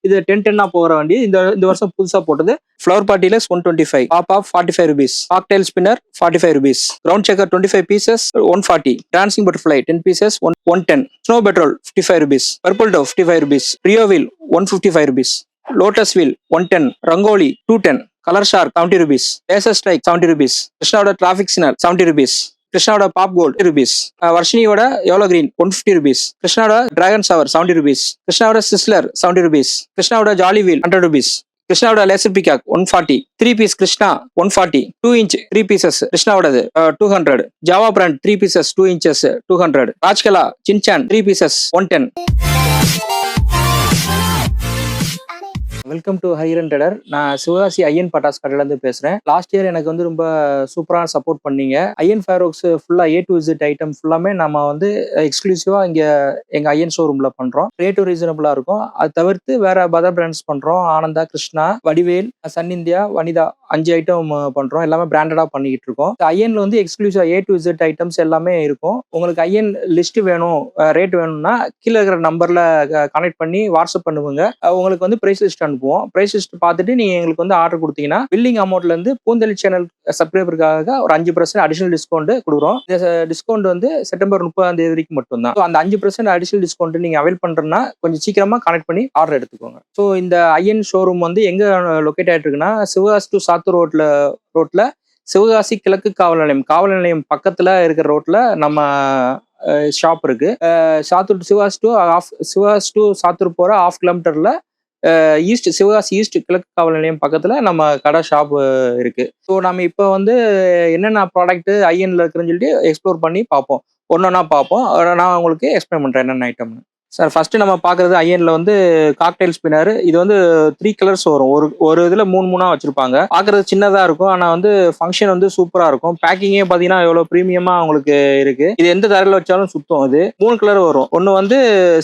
இது 10-10 போகிற வண்டி. இந்த வருஷம் புதுசா போட்டது. Flower party legs 125, pop off 45 rupees, cocktail spinner 45 rupees, ground chakkar 25 pieces 140, dancing butterfly 10 pieces 110, snow petrol 55 rupees, purple dove 55 rupees, Rio wheel 155 rupees, lotus wheel 110, rangoli 210, colour shark 70 rupees, laser strike 70 rupees, கிருஷ்ணாவோட traffic signal 70 rupees, கிருஷ்ணாவோட pop gold rupees, வர்ஷினியோட எவ்வளோ green 150 rupees, கிருஷ்ணாவோட dragon shower 70 rupees, கிருஷ்ணாவோட sizzler 70 rupees, கிருஷ்ணாவோட jolly wheel 100 rupees, கிருஷ்ணாவோட laser peacock 140, 3 piece Krishna 140, 2 inch 3 pieces கிருஷ்ணாவோடது 200, Java brand 3 pieces 2 inches 200, Rajkala Shinchan 3 pieces 110. Welcome to Hiran trader. நான் சிவகாசி ஐயன் பட்டாஸ் கடையிலேருந்து பேசுகிறேன். லாஸ்ட் இயர் எனக்கு வந்து ரொம்ப சூப்பரான சப்போர்ட் பண்ணீங்க. ஐயன் ஃபேரோக்ஸ் ஃபுல்லாக A to Z ஐட்டம் ஃபுல்லாமே நம்ம வந்து எக்ஸ்க்ளூசிவாக இங்கே எங்கள் ஐயன் ஷோரூமில் பண்ணுறோம். ரேட்டும் ரீசனபிளாக இருக்கும். அது தவிர்த்து வேற பதர் பிராண்ட்ஸ் பண்ணுறோம். Anandha, Krishna, Vadivel, sun India, Vanitha 5 item பண்ணுறோம். எல்லாமே பிராண்டடாக பண்ணிக்கிட்டு இருக்கோம். ஐயனில் வந்து எக்ஸ்க்ளூசிவாக A to Z ஐட்டம்ஸ் எல்லாமே இருக்கும். உங்களுக்கு ஐயன் லிஸ்ட் வேணும், ரேட் வேணும்னா கீழே இருக்கிற நம்பரில் கனெக்ட் பண்ணி வாட்ஸ்அப் பண்ணுவாங்க. உங்களுக்கு வந்து ப்ரைஸ் லிஸ்ட் அனுப்புவோம். பிரைஸ் லிஸ்ட் பார்த்துட்டு நீங்க எங்களுக்கு வந்து ஆர்டர் கொடுத்தீங்கன்னா பில்லிங் அமௌண்ட்ல இருந்து பூந்தளி சேனல் சப்ஸ்கிரைபருக்காக ஒரு 5% அடிஷனல் டிஸ்கவுண்ட் கொடுக்குறோம். இந்த டிஸ்கவுண்ட் வந்து செப்டம்பர் 30 வரைக்கும் மட்டும் தான். அந்த 5% அடிஷனல் டிஸ்கவுண்ட் நீங்க அவைல் பண்றதுன்னா கொஞ்சம் சீக்கிரமா கனெக்ட் பண்ணி ஆர்டர் எடுத்துக்கோங்க. ஸோ இந்த ஐயன் ஷோரூம் வந்து எங்க லொக்கேட் ஆயிட்டு இருக்குன்னா, சிவகாசி டு சாத்தூர் ரோட்ல சிவகாசி கிழக்கு காவல் நிலையம் பக்கத்துல இருக்கிற ரோட்ல நம்ம ஷாப் இருக்கு. சிவகாசி டு சாத்தூர் போற 1/2 கிலோமீட்டர்ல சிவகாசி ஈஸ்ட் கிழக்கு காவல் நிலையம் பக்கத்துல நம்ம கடை ஷாப் இருக்கு. ஸோ நம்ம இப்போ வந்து என்னென்ன ப்ராடக்ட் ஐயன்ல இருக்குன்னு சொல்லிட்டு எக்ஸ்ப்ளோர் பண்ணி பார்ப்போம். ஒன்னொன்னா பார்ப்போம். நான் உங்களுக்கு எக்ஸ்பிளைன் பண்றேன் என்னென்ன ஐட்டம்னு. சார் ஃபர்ஸ்ட் நம்ம பார்க்கறது ஐயன்ல வந்து காக்டெயில் ஸ்பின்னர். இது வந்து 3 கலர்ஸ் வரும். ஒரு இதுல 3 வச்சிருப்பாங்க. பார்க்கறது சின்னதா இருக்கும், ஆனா வந்து ஃபங்க்ஷன் வந்து சூப்பரா இருக்கும். பேக்கிங்கே பாத்தீங்கன்னா எவ்வளவு ப்ரீமியமா உங்களுக்கு இருக்கு. இது எந்த தரையில வச்சாலும் சுத்தம். இது 3 கலர் வரும். ஒன்னு வந்து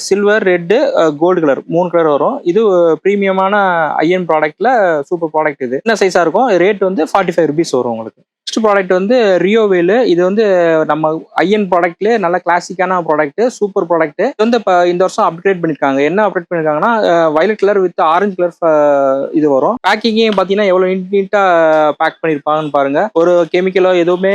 silver, red, gold colour 3 colour வரும். இது ப்ரீமியமான ஐயன் ப்ராடக்ட்ல சூப்பர் ப்ராடக்ட். இது என்ன சைஸா இருக்கும். ரேட் வந்து 45 rupees வரும் உங்களுக்கு. நெக்ஸ்ட் ப்ராடக்ட் வந்து ரியோ வீல். இது வந்து நம்ம ஐயன் ப்ராடக்ட்லேயே நல்ல கிளாசிக்கான ப்ராடக்ட், சூப்பர் ப்ராடக்ட். இது வந்து இந்த வருஷம் அப்கிரேட் பண்ணிருக்காங்க. என்ன அப்கிரேட் பண்ணிருக்காங்கன்னா, violet colour with orange colour இது வரும். பேக்கிங்கே பாத்தீங்கன்னா எவ்வளவு நீட்டா பேக் பண்ணிருப்பாங்கன்னு பாருங்க. ஒரு கெமிக்கலோ எதுவுமே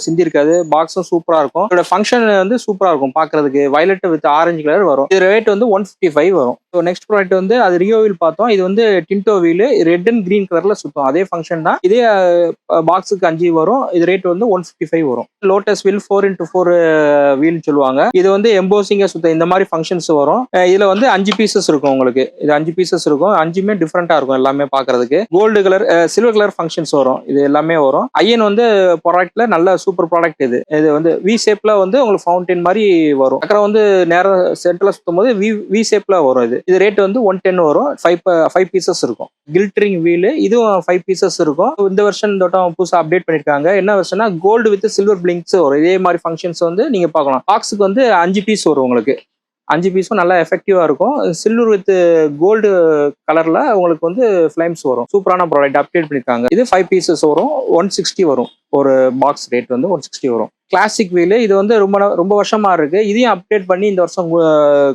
சிந்தி இருக்காது. பாக்ஸும் சூப்பரா இருக்கும். இதோட ஃபங்க்ஷன் வந்து சூப்பரா இருக்கும் பாக்குறதுக்கு. வயலட் வித் ஆரஞ்சு கலர் வரும். இது ரேட் வந்து 155 வரும். ஸோ நெக்ஸ்ட் ப்ராடக்ட் வந்து அது ரியோ வீல் பார்த்தோம். இது வந்து டின்டோ வீல், ரெட் அண்ட் கிரீன் கலர்ல சுத்தம். அதே ஃபங்க்ஷன் தான். இதே பாக்ஸுக்கு 5 வரும். இது ரேட் வந்து 155 வரும். லோட்டஸ் வீல் 4x4 வீல் சொல்லுவாங்க. இது வந்து எம்போசிங்கா சுத்தம். இந்த மாதிரி ஃபங்க்ஷன்ஸ் வரும். இதுல வந்து 5 பீசஸ் இருக்கும் உங்களுக்கு. இது 5 பீசஸ் இருக்கும். 5மே டிஃப்ரெண்டா இருக்கும் எல்லாமே பாக்குறதுக்கு. Gold colour, silver colour functions வரும். இது எல்லாமே வரும். ஐயன் வந்து ப்ராடக்ட்ல நல்ல சூப்பர் ப்ராடக்ட். இது வந்து வி ஷேப்ல வந்து உங்களுக்கு ஃபவுண்டைன் மாதிரி வரும். அப்புறம் வந்து நேரம் சென்டர்ல சுத்தும் போது வி ஷேப்ல வரும். இது ரேட் வந்து 110 வரும். 5 பீசஸ் இருக்கும். கில்டரிங் வீல் இதுவும் 5 பீசஸ் இருக்கும். இந்த வருஷம் புதுசா அப்டேட் பண்ணிருக்காங்க. என்ன வருஷம்னா கோல்டு வித் சில்வர் பிளிங்க்ஸ் வரும். இதே மாதிரி ஃபங்க்ஷன்ஸ் வந்து நீங்க பார்க்கலாம். பாக்ஸுக்கு வந்து 5 பீஸ் வரும் உங்களுக்கு. 5 பீஸும் நல்லா எஃபெக்டிவா இருக்கும். சில்வர் வித் கோல்டு கலர்ல உங்களுக்கு வந்து ஃபிளேம்ஸ் வரும். சூப்பரான ப்ராடக்ட் அப்டேட் பண்ணிருக்காங்க. இது 5 பீசஸ் வரும். 160 வரும். ஒரு பாக்ஸ் ரேட் வந்து 160 வரும். கிளாசிக் வீல் இது வந்து ரொம்ப வருஷமா இருக்கு. இதையும் அப்டேட் பண்ணி இந்த வருஷம்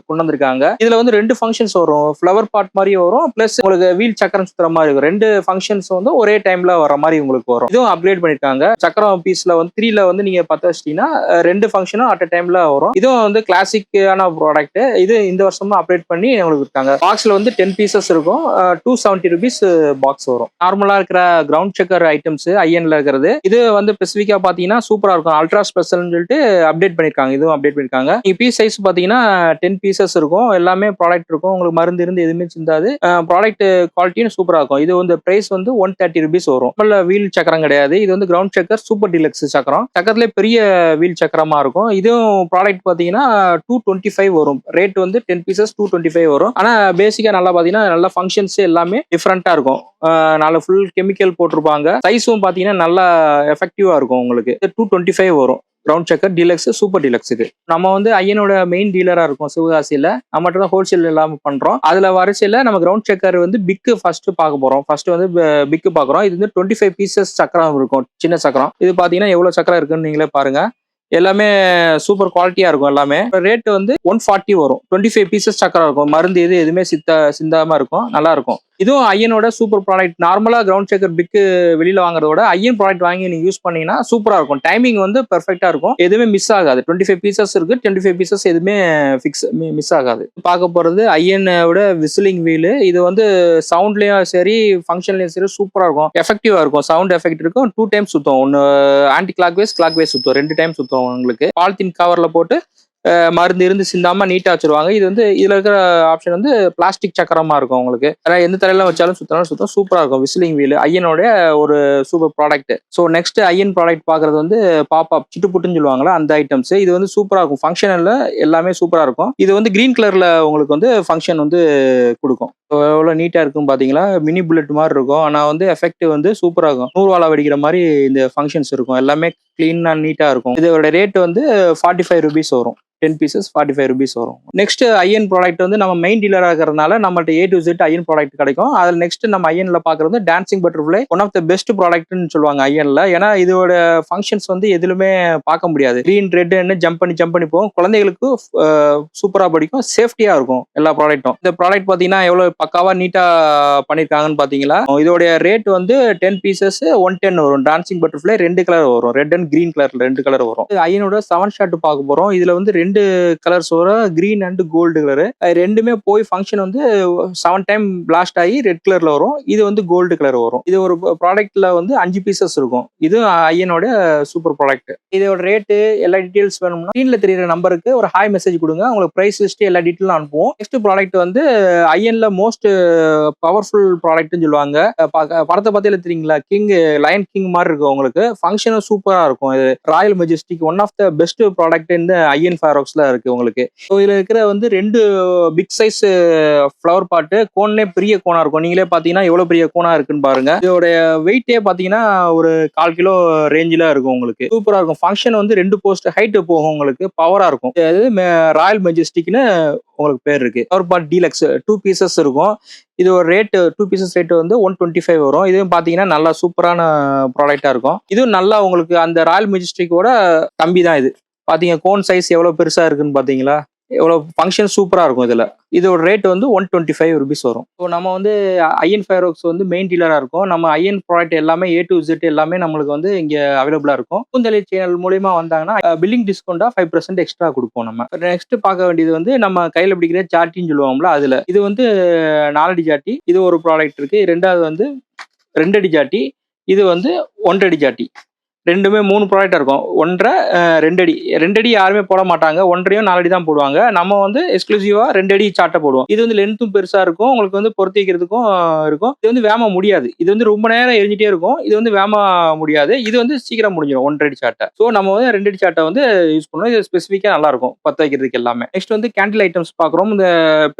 கொண்டு வந்திருக்காங்க. இதுல வந்து 2 ஃபங்க்ஷன்ஸ் வரும். ஃபிளவர் பாட் மாதிரி வரும், பிளஸ் உங்களுக்கு வீல் சக்கரம் சுத்துற மாதிரி இருக்கும். 2 ஃபங்க்ஷன்ஸ் வந்து ஒரே டைம்ல வர மாதிரி உங்களுக்கு வரும். இதுவும் அப்கிரேட் பண்ணிருக்காங்க. சக்கரம் பீஸ்ல வந்து 3ல வந்து நீங்க பத்த வச்சிட்டீங்கன்னா 2 ஃபங்க்ஷனும் அட் டைம்ல வரும். இதுவும் வந்து கிளாசிக்கான ப்ராடக்ட். இது இந்த வருஷமா அப்டேட் பண்ணி உங்களுக்கு இருக்காங்க. பாக்ஸ்ல வந்து 10 பீசஸ் இருக்கும். 270 rupees பாக்ஸ் வரும். நார்மலா இருக்கிற கிரவுண்ட் செக்கர் ஐட்டம்ஸ் ஐயன்ல இருக்கிறது. இது வந்து ஸ்பெசிஃபிக்கா பாத்தீங்கன்னா சூப்பரா இருக்கும். அல்ட்ரா ஸ்பெஷல்னு சொல்லிட்டு அப்டேட் பண்ணிருக்காங்க. இதுவும் அப்டேட் பண்ணிருக்காங்க. நீங்க பீஸ் சைஸ் பாத்தீங்கன்னா 10 பீசஸ் இருக்கும். எல்லாமே ப்ராடக்ட் இருக்கும். உங்களுக்கு மருந்து இருந்து எதுவுமே சிந்தாது. ப்ராடக்ட் குவாலிட்டியும் சூப்பரா இருக்கும். இது வந்து பிரைஸ் வந்து 130 rupees வரும். வீல் சக்கரம் கிடையாது. இது வந்து கிரவுண்ட் செக்கர் சூப்பர் டிலக்ஸ் சக்கரம். சக்கரத்துல பெரிய வீல் சக்கரமா இருக்கும். இதுவும் ப்ராடக்ட் பாத்தீங்கன்னா 225 வரும். ரேட் வந்து 10 பீசஸ் 225 வரும். ஆனா பேசிக்கா நல்லா பாத்தீங்கன்னா நல்ல ஃபங்க்ஷன்ஸ் எல்லாமே டிஃப்ரெண்டா இருக்கும். நல்ல ஃபுல் கெமிக்கல் போட்டிருப்பாங்க. சைஸும் பாத்தீங்கன்னா நல்லா எஃபெக்டிவா இருக்கும். உங்களுக்கு 225 வரும். Ground checker deluxe, super deluxe. இது நம்ம வந்து ஐயனோட மெயின் டீலரா இருக்கும் சிவகாசியில. நம்மகிட்ட தான் ஹோல்சேல் இல்லாம பண்றோம். அதுல வரிசையில நம்ம கிரவுண்ட் செக்கர் வந்து பிக் ஃபர்ஸ்ட் பார்க்க போறோம். ஃபர்ஸ்ட் வந்து பிக் பாக்குறோம். இது வந்து 25 பீசஸ் சக்கரம் இருக்கும். சின்ன சக்கரம். இது பாத்தீங்கன்னா எவ்வளவு சக்கரம் இருக்குன்னு நீங்களே பாருங்க. எல்லாமே சூப்பர் குவாலிட்டியா இருக்கும். எல்லாமே ரேட் வந்து 140 வரும். 25 பீசஸ் சக்கரம் இருக்கும். மருந்து எதுவுமே சிந்தாம இருக்கும். நல்லா இருக்கும். இதுவும் ஐயனோட சூப்பர் ப்ராடக்ட். நார்மலா கிரவுண்ட் ஷேக்கர் பிக்கு வெளியில வாங்குறத விட ஐயன் ப்ராடக்ட் வாங்கி நீங்க யூஸ் பண்ணீங்கன்னா சூப்பரா இருக்கும். டைமிங் வந்து பெர்ஃபெக்ட்டா இருக்கும். எதுவுமே மிஸ் ஆகாது. 25 பீசஸ் இருக்கு. 25 பீசஸ் எதுவுமே மிஸ் ஆகாது. பார்க்க போறது ஐயனோட விசிலிங் வீல். இது வந்து சவுண்ட்லயும் சரி, ஃபங்க்ஷன்லயும் சரி சூப்பரா இருக்கும். எஃபெக்டிவா இருக்கும். சவுண்ட் எஃபெக்ட் இருக்கும். 2 டைம்ஸ் சுத்தும். ஒன்னு ஆன்டி கிளாக் வைஸ் சுத்தும். 2 டைம் சுத்தும் உங்களுக்கு. பாலித்தீன் கவர்ல போட்டு மருந்து இருந்து சிந்தாம நீட்டா வச்சிருவாங்க. இது வந்து இதுல இருக்கிற ஆப்ஷன் வந்து பிளாஸ்டிக் சக்கரமா இருக்கும் உங்களுக்கு. எந்த தரையில வச்சாலும் சுத்தம் சூப்பரா இருக்கும். விசிலிங் வீல் ஐயனோட ஒரு super product. So next Ayyan product பாக்குறது வந்து பாப் சிட்டுப்புட்டுன்னு சொல்லுவாங்களா அந்த ஐட்டம்ஸ். இது வந்து சூப்பரா இருக்கும். ஃபங்க்ஷனல்ல எல்லாமே சூப்பரா இருக்கும். இது வந்து கிரீன் கலர்ல உங்களுக்கு வந்து ஃபங்க்ஷன் வந்து கொடுக்கும். எவ்வளவு நீட்டா இருக்கும் பாத்தீங்களா. மினி புல்லட் மாதிரி இருக்கும். ஆனா வந்து எஃபெக்ட் வந்து சூப்பரா இருக்கும். 100 வாழை வெடிக்கிற மாதிரி இந்த ஃபங்க்ஷன்ஸ் இருக்கும். எல்லாமே கிளீனா நீட்டா இருக்கும். இதோட ரேட் வந்து 45 ருபீஸ் வரும். 10 பீசஸ் 45 ருபீஸ் வரும். நெக்ஸ்ட் ஐயன் ப்ராடக்ட் வந்து நம்ம மெயின் டீலரா இருக்கிறதுனால நம்மள்ட்ட A to Z Ayyan product கிடைக்கும். அதில் நெக்ஸ்ட் நம்ம ஐயன்ல பாக்குறது dancing butterfly. One of the best ப்ராடக்ட்னு சொல்லுவாங்க ஐயன்ல. ஏன்னா இதோட ஃபங்க்ஷன்ஸ் வந்து எதுலுமே பார்க்க முடியாது. கிரீன் ரெட்னு ஜம்ப் பண்ணி போகும். குழந்தைகளுக்கு சூப்பரா படிக்கும். சேஃப்டியா இருக்கும் எல்லா ப்ராடக்ட்டும். இந்த ப்ராடக்ட் பாத்தீங்கன்னா எவ்வளவு பக்காவா நீட்டா பண்ணிருக்காங்கன்னு பாத்தீங்களா. இதோட ரேட் வந்து 10 பீசஸ் 110 வரும். டான்சிங் பட்டர்ஃப்ளை 2 கலர் வரும். ரெட் அண்ட் கிரீன் கலர்ல 2 கலர் வரும். ஐயனோட 7 ஷாட் பார்க்க போறோம். இதுல வந்து 2 கலர்ஸ் வரும். Green and gold colour. ரெண்டுமே போய் ஃபங்க்ஷன் வந்து 7 டைம் பிளாஸ்ட் ஆகி ரெட் கலர்ல வரும். இது வந்து கோல்டு கலர் வரும். இது ஒரு ப்ராடக்ட்ல வந்து 5 பீசஸ் இருக்கும். இது ஐயனோட சூப்பர் ப்ராடக்ட். இதோட ரேட்டு எல்லா டீடைல்ஸ் வேணும்னா ஸ்கிரீன்ல தெரியுற நம்பருக்கு ஒரு ஹாய் மெசேஜ் கொடுங்க. உங்களுக்கு பிரைஸ் லிஸ்ட் எல்லா டீடைலும் அனுப்புவோம். நெக்ஸ்ட் ப்ராடக்ட் வந்து ஐயன்ல மோஸ்ட் பவர்ஃபுல் ப்ராடக்ட்னு சொல்லுவாங்க. படத்தை பத்தியில தெரியுங்களா. லயன் கிங் மாதிரி இருக்கும். உங்களுக்கு ஃபங்க்ஷனும் சூப்பரா இருக்கும். இது royal majestic one of the best product இந்த ஐயன் ஃபேரோக்ஸ்ல இருக்கு உங்களுக்கு. இதுல இருக்கிற வந்து 2 பிக் சைஸ் ஃப்ளவர் பாட்டு. கோன்லே பெரிய கோனா இருக்கும். நீங்களே பாத்தீங்கன்னா எவ்வளவு பெரிய கோனா இருக்குன்னு பாருங்க. இதோட வெயிட்டே பாத்தீங்கன்னா ஒரு 1/4 கிலோ ரேஞ்சில இருக்கும் உங்களுக்கு. சூப்பரா இருக்கும். ஃபங்க்ஷன் வந்து 2 போஸ்ட் ஹைட் போகும் உங்களுக்கு. பவரா இருக்கும். ராயல் மெஜஸ்டிக்னு உங்களுக்கு பேர் இருக்கு. ஃப்ளவர் பாட் டீலக்ஸ் 2 பீசஸ் இருக்கும். இது ஒரு ரேட் 2 பீசஸ் ரேட் வந்து 125 வரும். இதுவும் பாத்தீங்கன்னா நல்லா சூப்பரான ப்ராடக்டா இருக்கும். இதுவும் நல்லா உங்களுக்கு அந்த ராயல் மெஜஸ்டிக்கோட தம்பி தான் இது. பாத்தீங்க கோன் சைஸ் எவ்வளவு பெருசா இருக்குன்னு பாத்தீங்களா. எவ்வளவு ஃபங்க்ஷன் சூப்பரா இருக்கும். இதுல இதோட ரேட் வந்து 125 ருபீஸ் வரும். ஸோ நம்ம வந்து ஐயன் ஃபேரோக்ஸ் வந்து மெயின் டீலரா இருக்கும். நம்ம ஐயன் ப்ராடக்ட் எல்லாமே A to Z எல்லாமே நம்மளுக்கு வந்து இங்க அவைலபிளா இருக்கும். பூந்தளி சேனல் மூலியமா வந்தாங்கன்னா பில்லிங் டிஸ்கவுண்டா 5% எக்ஸ்ட்ரா கொடுப்போம். நம்ம நெக்ஸ்ட் பார்க்க வேண்டியது வந்து நம்ம கையில பிடிக்கிற ஜாட்டின்னு சொல்லுவோம்ல. அதுல இது வந்து 4 அடி ஜாட்டி. இது ஒரு ப்ராடக்ட் இருக்கு. ரெண்டாவது வந்து 2 அடி ஜாட்டி. இது வந்து 1 அடி ஜாட்டி. ரெண்டுமே 3 ப்ராடக்ட் இருக்கும். 1.5 2 அடி. 2 அடி யாருமே போட மாட்டாங்க. 1.5 4 அடி தான் போடுவாங்க. நம்ம வந்து எக்ஸ்க்ளூசிவா 2 அடி சாட்டை போடுவோம். இது வந்து லென்த்தும் பெருசா இருக்கும். உங்களுக்கு வந்து பொருத்தி வைக்கிறதுக்கும் இருக்கும். இது வந்து வேம முடியாது. இது வந்து ரொம்ப நேரம் எரிஞ்சிட்டே இருக்கும். இது வந்து வேம முடியாது. இது வந்து சீக்கிரம் முடிஞ்சிடும் 1.5 அடி சாட்டை. ஸோ நம்ம வந்து 2 அடி சாட்டை வந்து யூஸ் பண்ணுவோம். இது ஸ்பெசிஃபிக்கா நல்லா இருக்கும் பத்த வைக்கிறதுக்கு எல்லாமே. நெக்ஸ்ட் வந்து கேண்டில் ஐட்டம்ஸ் பாக்குறோம். இந்த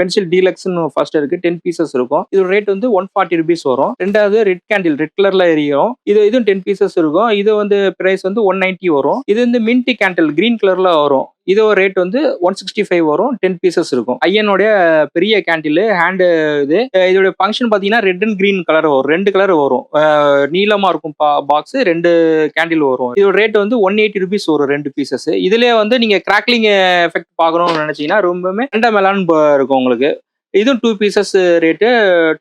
பென்சில் டீலக்ஸ்னு ஃபர்ஸ்ட் இருக்கு. 10 பீசஸ் இருக்கும். இது ரேட் வந்து 140 ருபீஸ் வரும். ரெண்டாவது ரெட் கேண்டில் ரெட் கலர்ல எரியும். இதுவும் 10 பீசஸ் இருக்கும். இது வந்து பிரைஸ் வந்து 190 வரும். இது வந்து மின்ட் கேண்டில் கிரீன் கலர்ல வரும். இதோ ரேட் வந்து 165 வரும். 10 பீசஸ் இருக்கும். ஐயனுடைய பெரிய கேண்டில் ஹேண்ட். இதோட ஃபங்க்ஷன் பாத்தீங்கன்னா ரெட் அண்ட் கிரீன் கலர் வரும். 2 கலர் வரும். நீளமா இருக்கும் பாக்ஸ். 2 கேண்டில் வரும். இதோட ரேட் வந்து 180 ருபீஸ் வரும் 2 பீசஸ். இதுலயே வந்து நீங்க கிராக்லிங் எஃபெக்ட் பாக்கணும்னு நினைச்சீங்கன்னா ரொம்பவே மெலான் இருக்கும் உங்களுக்கு. இதுவும் 2 பீசஸ் ரேட்டு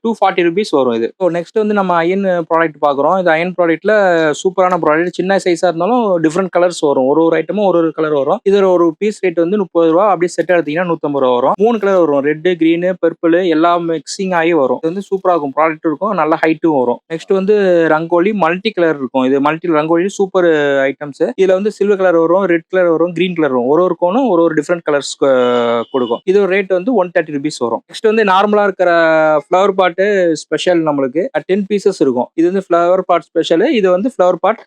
240 ருபீஸ் வரும். இது நெக்ஸ்ட் வந்து நம்ம அயன் ப்ராடக்ட் பாக்குறோம். இது அயன் ப்ராடக்ட்ல சூப்பரான ப்ராடக்ட். சின்ன சைஸா இருந்தாலும் டிஃப்ரெண்ட் கலர்ஸ் வரும். ஒரு ஐட்டமும் ஒரு கலர் வரும். இது ஒரு பீஸ் ரேட் வந்து 30 ரூபா. அப்படியே செட் எடுத்தீங்கன்னா 150 ரூபா வரும். 3 கலர் வரும். ரெட் கிரீன் பர்பிள் எல்லாம் மிக்சிங் ஆகி வரும். இது வந்து சூப்பரா இருக்கும். ப்ராடக்ட் இருக்கும். நல்ல ஹைட்டும் வரும். நெக்ஸ்ட் வந்து ரங்கோலி மல்டி கலர் இருக்கும். இது மல்டி ரங்கோலி சூப்பர் ஐட்டம்ஸ். இதுல வந்து சில்வர் கலர் வரும், ரெட் கலர் வரும், கிரீன் கலர் வரும். ஒரு கோனும் ஒரு டிஃப்ரெண்ட் கலர்ஸ் கொடுக்கும். இது ரேட் வந்து 130 ருபீஸ் வரும். நெக்ஸ்ட் வந்து நார்மலா இருக்கிற ஃப்ளவர் பாட்டு ஸ்பெஷல் நம்மளுக்கு 10 பீசஸ் இருக்கும். இது வந்து ஃப்ளவர் பாட் ஸ்பெஷல். இது வந்து ஃப்ளவர் பாட்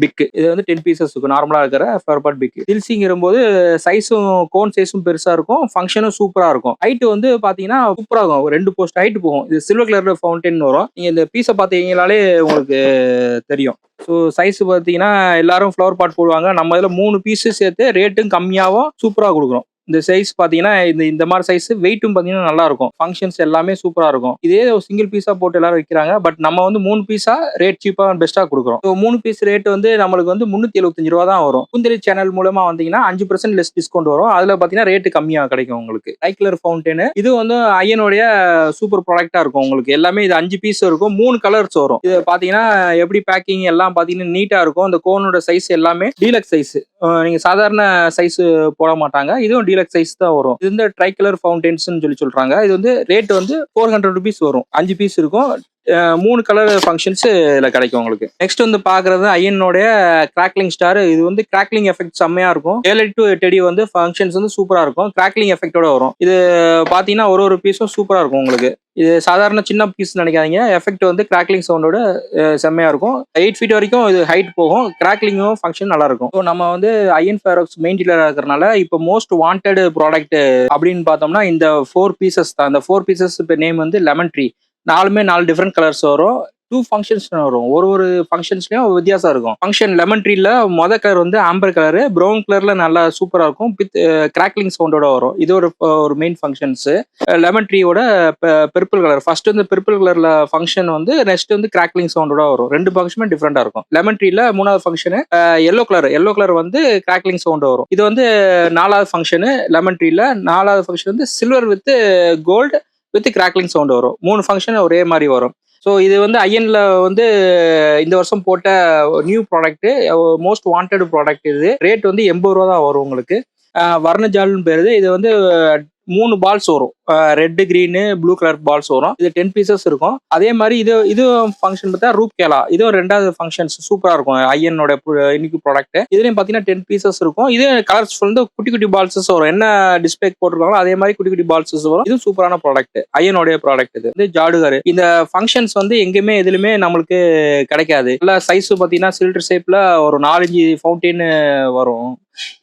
பிக். இது வந்து 10 பீசஸ் இருக்கும். நார்மலா இருக்கிற ஃப்ளவர் பாட் பிக். தில்சிங்கும் போது சைஸும் கோன் சைஸும் பெருசா இருக்கும். ஃபங்க்ஷனும் சூப்பரா இருக்கும். ஹைட் வந்து பாத்தீங்கன்னா சூப்பரா இருக்கும். 2 போஸ்ட் ஹைட் போகும். இது சில்வர் கலர்ல ஃபவுண்டைன் வரும். நீங்க இந்த பீஸை பாத்தீங்கனாலே உங்களுக்கு தெரியும். ஸோ சைஸ் பார்த்தீங்கன்னா எல்லாரும் ஃப்ளவர் பாட் போடுவாங்க. நம்ம இதில் 3 பீஸு சேர்த்து ரேட்டும் கம்மியாகவும் சூப்பராக கொடுக்குறோம். இந்த சைஸ் பாத்தீங்கன்னா இந்த மாதிரி சைஸ் வெயிட்டும் பாத்தீங்கன்னா நல்லா இருக்கும். ஃபங்க்ஷன்ஸ் எல்லாமே சூப்பரா இருக்கும். இதே ஒரு சிங்கிள் பீஸா போட்டு எல்லாரும் விற்கிறாங்க. பட் நம்ம வந்து 3 பீஸா ரேட் சீப்பா பெஸ்ட்டா கொடுக்குறோம். ஸோ 3 பீஸ் ரேட் வந்து நம்மளுக்கு வந்து 375 ரூபா தான் வரும். பூந்தெளி சேனல் மூலமா வந்தீங்கன்னா 5% லெஸ் டிஸ்கவுண்ட் வரும். அதுல பாத்தீங்கன்னா ரேட் கம்மியா கிடைக்கும் உங்களுக்கு. ட்ரை கலர் ஃபவுண்டைன் இது வந்து ஐயனுடைய சூப்பர் ப்ராடக்டா இருக்கும் உங்களுக்கு. எல்லாமே இது 5 பீஸ் இருக்கும். 3 கலர்ஸ் வரும். இது பாத்தீங்கன்னா எப்படி பேக்கிங் எல்லாம் பாத்தீங்கன்னா நீட்டா இருக்கும். இந்த கோனோட சைஸ் எல்லாமே டீலக்ஸ் சைஸ். நீங்க சாதாரண சைஸ் போட மாட்டாங்க. இதுவும் டீலக்ஸ் சைஸ் தான் வரும். இது வந்து ட்ரை கலர் ஃபவுண்டைன்ஸ் சொல்லி சொல்றாங்க. இது வந்து ரேட் வந்து 400 rupees வரும். 5 பீஸ் இருக்கும். 3 கலர் ஃபங்க்ஷன்ஸ் இதுல கிடைக்கும் உங்களுக்கு. நெக்ஸ்ட் வந்து பாக்குறது ஐயனோடைய கிராக்லிங் ஸ்டார். இது வந்து கிராக்லிங் எஃபெக்ட் செம்மையா இருக்கும். 7 to 8 அடி வந்து ஃபங்க்ஷன்ஸ் வந்து சூப்பரா இருக்கும். கிராக்லிங் எஃபெக்டோட வரும். இது பாத்தீங்கன்னா ஒரு பீஸும் சூப்பரா இருக்கும் உங்களுக்கு. இது சாதாரண சின்ன பீஸ் நினைக்காதீங்க. எஃபெக்ட் வந்து கிராக்லிங் சவுண்டோட செம்மையா இருக்கும். 8 feet வரைக்கும் இது ஹைட் போகும். கிராக்லிங்கும் ஃபங்க்ஷன் நல்லா இருக்கும். ஸோ நம்ம வந்து ஐயன் ஃபேரோக்ஸ் மெயின் டீலரா இருக்கிறனால இப்போ மோஸ்ட் வாண்டட் ப்ராடக்ட் அப்படின்னு பார்த்தோம்னா இந்த 4 பீசஸ் தான். இந்த 4 பீசஸ் இப்போ நேம் வந்து லெமன் ட்ரீ. 4 டிஃப்ரெண்ட் கலர்ஸ் வரும். 2 ஃபங்க்ஷன்ஸ் வரும். ஒரு ஃபங்க்ஷன்ஸ்லயும் வித்தியாசம் இருக்கும். ஃபங்க்ஷன் லெமன் ட்ரீல கலர் வந்து ஆம்பர் கலர், ப்ரௌன் கலர்ல நல்லா சூப்பரா இருக்கும். வித் கிராக்லிங் சவுண்டோட வரும். இது ஒரு மெயின் ஃபங்க்ஷன்ஸ். லெமன் ட்ரீயோட பெர்பிள் கலர். ஃபர்ஸ்ட் வந்து பெர்பிள் கலர்ல ஃபங்க்ஷன் வந்து நெக்ஸ்ட் வந்து கிராக்லிங் சவுண்டோட வரும். 2 ஃபங்க்ஷனுமே டிஃப்ரெண்டா இருக்கும். லெமன் ட்ரீல 3வது ஃபங்க்ஷன் எல்லோ கலர் வந்து கிராக்லிங் சவுண்ட் வரும். இது வந்து 4வது ஃபங்க்ஷன் லெமன் ட்ரீல. 4வது ஃபங்க்ஷன் வந்து silver with gold with crackling sound வரும். 3 ஃபங்க்ஷன் ஒரே மாதிரி வரும். ஸோ இது வந்து ஐயன்ல வந்து இந்த வருஷம் போட்ட new product, most wanted product. இது ரேட் வந்து 80 ரூபா தான் வரும் உங்களுக்கு. வர்ணஜால்னு பேருது. இது வந்து 3 பால்ஸ் வரும். Red green blue colour balls வரும். இது 10 பீசஸ் இருக்கும். அதே மாதிரி இது ஃபங்க்ஷன் பார்த்தா ரூப் கேலா. இதுவும் 2வது ஃபங்க்ஷன்ஸ் சூப்பரா இருக்கும். ஐயனோட இன்னைக்கு ப்ராடக்ட். இதுலயும் பாத்தீங்கன்னா 10 பீசஸ் இருக்கும். இது கலர்ஸ் வந்து குட்டி பால்ஸஸ் வரும். என்ன டிஸ்பிளே போட்டிருக்காங்களோ அதே மாதிரி குட்டி பால்ஸஸ் வரும். இது சூப்பரான ப்ராடக்ட். ஐயனோடைய ப்ராடக்ட். இது வந்து ஜாடுகாரு. இந்த ஃபங்க்ஷன்ஸ் வந்து எங்கேயுமே எதுலுமே நம்மளுக்கு கிடைக்காது. நல்ல சைஸ் பாத்தீங்கன்னா சிலிண்டர் ஷேப்ல ஒரு 4-5 ஃபவுண்டைன் வரும்.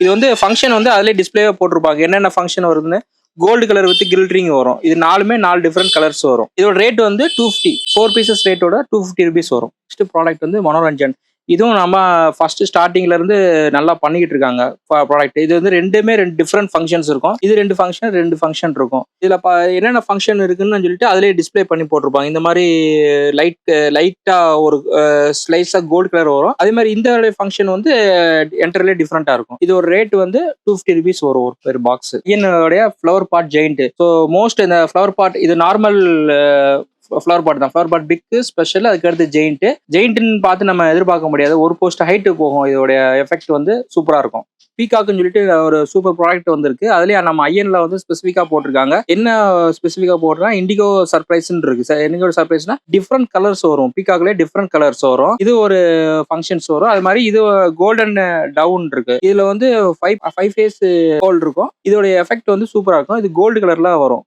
இது வந்து ஃபங்க்ஷன் வந்து அதுலயே டிஸ்பிளேவே போட்டிருப்பாங்க என்னென்ன ஃபங்க்ஷன் வருதுன்னு. கோல்டு கலர் வித் கில்ட்ரிங் வரும். இது 4 டிஃப்ரெண்ட் கலர்ஸ் வரும். இதோட ரேட் வந்து 250. 4 பீசஸ் ரேட்டோட 250 rupees வரும். நெக்ஸ்ட் ப்ராடக்ட் வந்து மனோரஞ்சன். இதுவும் நம்ம ஃபர்ஸ்ட் ஸ்டார்டிங்ல இருந்து நல்லா பண்ணிக்கிட்டு இருக்காங்க ப்ராடக்ட். இது வந்து 2 டிஃப்ரெண்ட் ஃபங்க்ஷன்ஸ் இருக்கும். இது 2 ஃபங்க்ஷன் இருக்கும். இதுல என்னென்ன ஃபங்க்ஷன் இருக்குன்னு சொல்லிட்டு அதுலயே டிஸ்பிளே பண்ணி போட்டிருப்பாங்க. இந்த மாதிரி லைட்டா ஒரு ஸ்லைஸா கோல்டு கலர் வரும். அதே மாதிரி இந்த ஃபங்க்ஷன் வந்து என்டர்லயே டிஃப்ரெண்டா இருக்கும். இது ஒரு ரேட் வந்து 250 rupees வரும் ஒரு பெர் பாக்ஸ். என்னுடைய flower pot giant. So most இந்த ஃப்ளவர் பாட் இது நார்மல் ஃப்ளவர் பாட் தான். Flower pot big special. அதுக்கு அடுத்து ஜெயிண்ட்னு பார்த்து நம்ம எதிர்பார்க்க முடியாது. ஒரு போஸ்ட் ஹைட்டு போகும். இதோட எஃபெக்ட் வந்து சூப்பரா இருக்கும். பீகாக்குன்னு சொல்லிட்டு ஒரு சூப்பர் ப்ராடக்ட் வந்திருக்கு. அதுலயே நம்ம ஐயன்ல வந்து ஸ்பெசிஃபிக்கா போட்டிருக்காங்க. என்ன ஸ்பெசிஃபிக்கா போடுறா இண்டிகோ சர்ப்ரைஸ்ன்னு இருக்கு. இண்டிகோ சர்ப்ரைஸ்னா டிஃப்ரெண்ட் கலர்ஸ் வரும். பீகாக்லயே டிஃப்ரெண்ட் கலர்ஸ் வரும். இது ஒரு ஃபங்க்ஷன்ஸ் வரும். அது மாதிரி இது கோல்டன் டவுன் இருக்கு. இதுல வந்து 5 ஃபேஸ் கோல்டு இருக்கும். இதோட எஃபெக்ட் வந்து சூப்பரா இருக்கும். இது கோல்டு கலர்ல வரும்.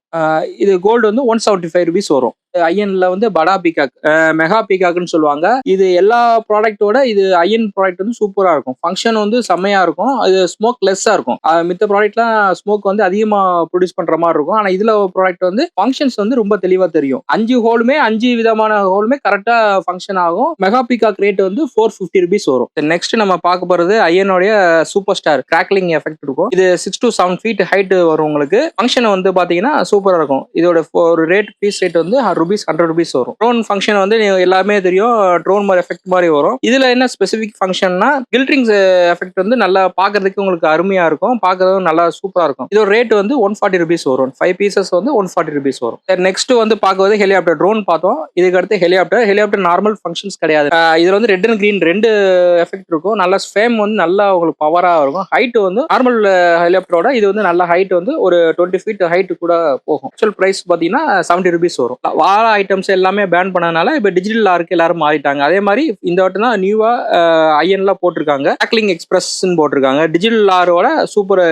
இது கோல்டு வந்து 175 rupees வரும். ஐயன்ல வந்து படா பீகாக், மெகா பீகாக்னு சொல்லுவாங்க. இது எல்லா ப்ராடக்டோட இது ஐயன் ப்ராடக்ட் வந்து சூப்பரா இருக்கும். ஃபங்க்ஷன் வந்து செம்மையா இருக்கும். அது ஸ்மோக் லெஸ்ஸா இருக்கும். மித்த ப்ராடக்ட்லாம் ஸ்மோக் வந்து அதிகமா ப்ரொடியூஸ் பண்ற மாதிரி இருக்கும். ஆனா இதுல ப்ராடக்ட் வந்து ஃபங்க்ஷன்ஸ் வந்து ரொம்ப தெளிவா தெரியும். 5 விதமான ஹோலுமே கரெக்டா ஃபங்க்ஷன் ஆகும். மெகா பீகாக் ரேட் வந்து 450 rupees வரும். நெக்ஸ்ட் நம்ம பார்க்க போறது ஐயனுடைய சூப்பர் ஸ்டார் கிராக்லிங் எஃபெக்ட் இருக்கும். இது 6 to 7 feet ஹைட் வரும் உங்களுக்கு. ஃபங்க்ஷன் வந்து பாத்தீங்கன்னா சூப்பரா இருக்கும். இதோட ஒரு பீஸ் ரேட் வந்து 100 rupees வரும். ட்ரோன் ஃபங்க்ஷன் வந்து எல்லாமே தெரியும். ட்ரோன் மாதிரி எஃபெக்ட் மாதிரி வரும். இதுல என்ன ஸ்பெசிபிக் ஃபங்க்ஷன்னா கில்ட்ரிங் எஃபெக்ட் வந்து நல்லா பாக்குறதுக்கு உங்களுக்கு அருமையா இருக்கும். பாக்குறதும் நல்லா சூப்பரா இருக்கும். இதோட ரேட் வந்து 140 rupees வரும். 5 பீசஸ் வந்து 140 rupees வரும். நெக்ஸ்ட் வந்து பார்க்குவது ஹெலிகாப்டர். ட்ரோன் பார்த்தோம். இதுக்கு அடுத்து ஹெலிகாப்டர் நார்மல் ஃபங்க்ஷன்ஸ் கிடையாது. இதுல வந்து ரெட் அண்ட் கிரீன் 2 எஃபெக்ட் இருக்கும். நல்லா ஃபேம் வந்து நல்லா உங்களுக்கு பவரா இருக்கும். ஹைட் வந்து நார்மல் ஹெலிகாப்டரோட இது வந்து நல்ல ஹைட் வந்து ஒரு 20 feet ஹைட் கூட போகும். ஆக்சுவல் பிரைஸ் பாத்தீங்கன்னா 70 rupees வரும். வாழ ஐட்டம்ஸ் எல்லாமே பேன் பண்ணனால இப்ப டிஜிட்டல் ஆர்க்கு எல்லாரும் மாறிட்டாங்க. அதே மாதிரி இந்த வட்டம் தான் நியூவா ஐயன்ல போட்டிருக்காங்க. கிராக்லிங் எக்ஸ்பிரஸ் போட்டிருக்காங்க. டிஜிட்டல் ஆரோட சூப்பர்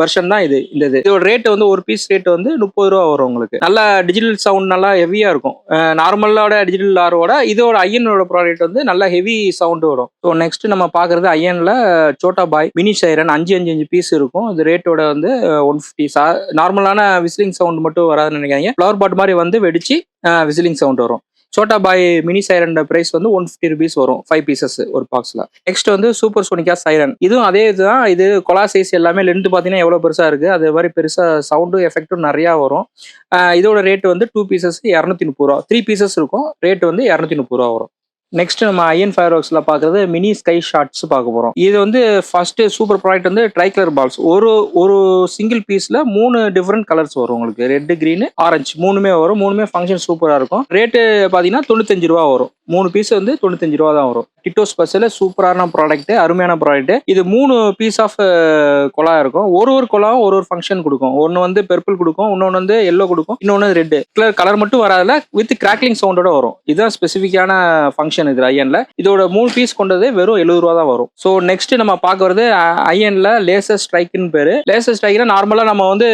வெர்ஷன் தான் இது. இதோட ரேட் வந்து ஒரு பீஸ் ரேட் வந்து 30 ரூபா வரும் உங்களுக்கு. நல்ல டிஜிட்டல் சவுண்ட் நல்லா ஹெவியா இருக்கும். நார்மலோட டிஜிட்டல் ஆரோட இதோட ஐயனோட ப்ராடக்ட் வந்து நல்ல ஹெவி சவுண்ட் வரும். ஸோ நெக்ஸ்ட் நம்ம பாக்குறது ஐயன்ல சோட்டா பாய் மினி சைரன் 5 பீஸ் இருக்கும். இது ரேட்டோட வந்து 150. நார்மலான விசிலிங் சவுண்ட் மட்டும் வராதுன்னு நினைக்காங்க. ஃப்ளவர் பாட் மாதிரி வந்து வெடிச்சு விசிலிங் சவுண்ட் வரும். சோட்டா பாய் மினி சைரன் பிரைஸ் வந்து 150 rupees வரும் 5 பீசஸ் ஒரு பாக்ஸ்ல. நெக்ஸ்ட் வந்து சூப்பர் சோனிகா சைரன். இதுவும் அதே இதுதான். இது கொலா சைஸ் எல்லாமே லென்த் பாத்தீங்கன்னா எவ்வளவு பெருசா இருக்கு. அதே மாதிரி பெருசா சவுண்டும் எஃபெக்டும் நிறைய வரும். இதோட ரேட் வந்து 2 பீசஸ் 230 ரூபா. 3 பீசஸ் இருக்கும். ரேட் வந்து 230 ரூபா வரும். நெக்ஸ்ட் நம்ம ஐஎன் ஃபயர் ஒர்க்ஸ்ல பாக்குறது மினி ஸ்கை ஷாட்ஸ் பார்க்க போறோம். இது வந்து ஃபர்ஸ்ட் சூப்பர் ப்ராடக்ட் வந்து ட்ரை கலர் பால்ஸ். ஒரு சிங்கிள் பீஸ்ல 3 டிஃபரெண்ட் கலர்ஸ் வரும் உங்களுக்கு. ரெட், கிரீன், ஆரஞ்சு மூணுமே வரும். மூணுமே ஃபங்க்ஷன் சூப்பரா இருக்கும். ரேட்டு பாத்தீங்கன்னா 95 ரூபா வரும். 3 பீஸ் வந்து 95 ரூபா தான் வரும். டிட்டோ ஸ்பெஷல் சூப்பரான ப்ராடக்ட், அருமையான ப்ராடக்ட். இது 3 பீஸ் ஆஃப் கொலா இருக்கும். ஒரு கொலாவும் ஒரு ஃபங்க்ஷன் கொடுக்கும். ஒன்னு வந்து பெர்பிள் கொடுக்கும், இன்னொன்னு வந்து எல்லோ கொடுக்கும், இன்னொன்னு ரெட். கலர் மட்டும் வராதுல, வித் கிராக்லிங் சவுண்டோட வரும். இதுதான் ஸ்பெசிஃபிக்கான ஃபங்க்ஷன் இது ஐஎன்ல. இதோட 3 பீஸ் கொண்டது வெறும் 70 ரூபா தான் வரும். ஸோ நெக்ஸ்ட் நம்ம பார்க்க வரது ஐஎன்ல லேசர் ஸ்ட்ரைக்னு பேரு. லேசர் ஸ்ட்ரைக்னா நார்மலா நம்ம வந்து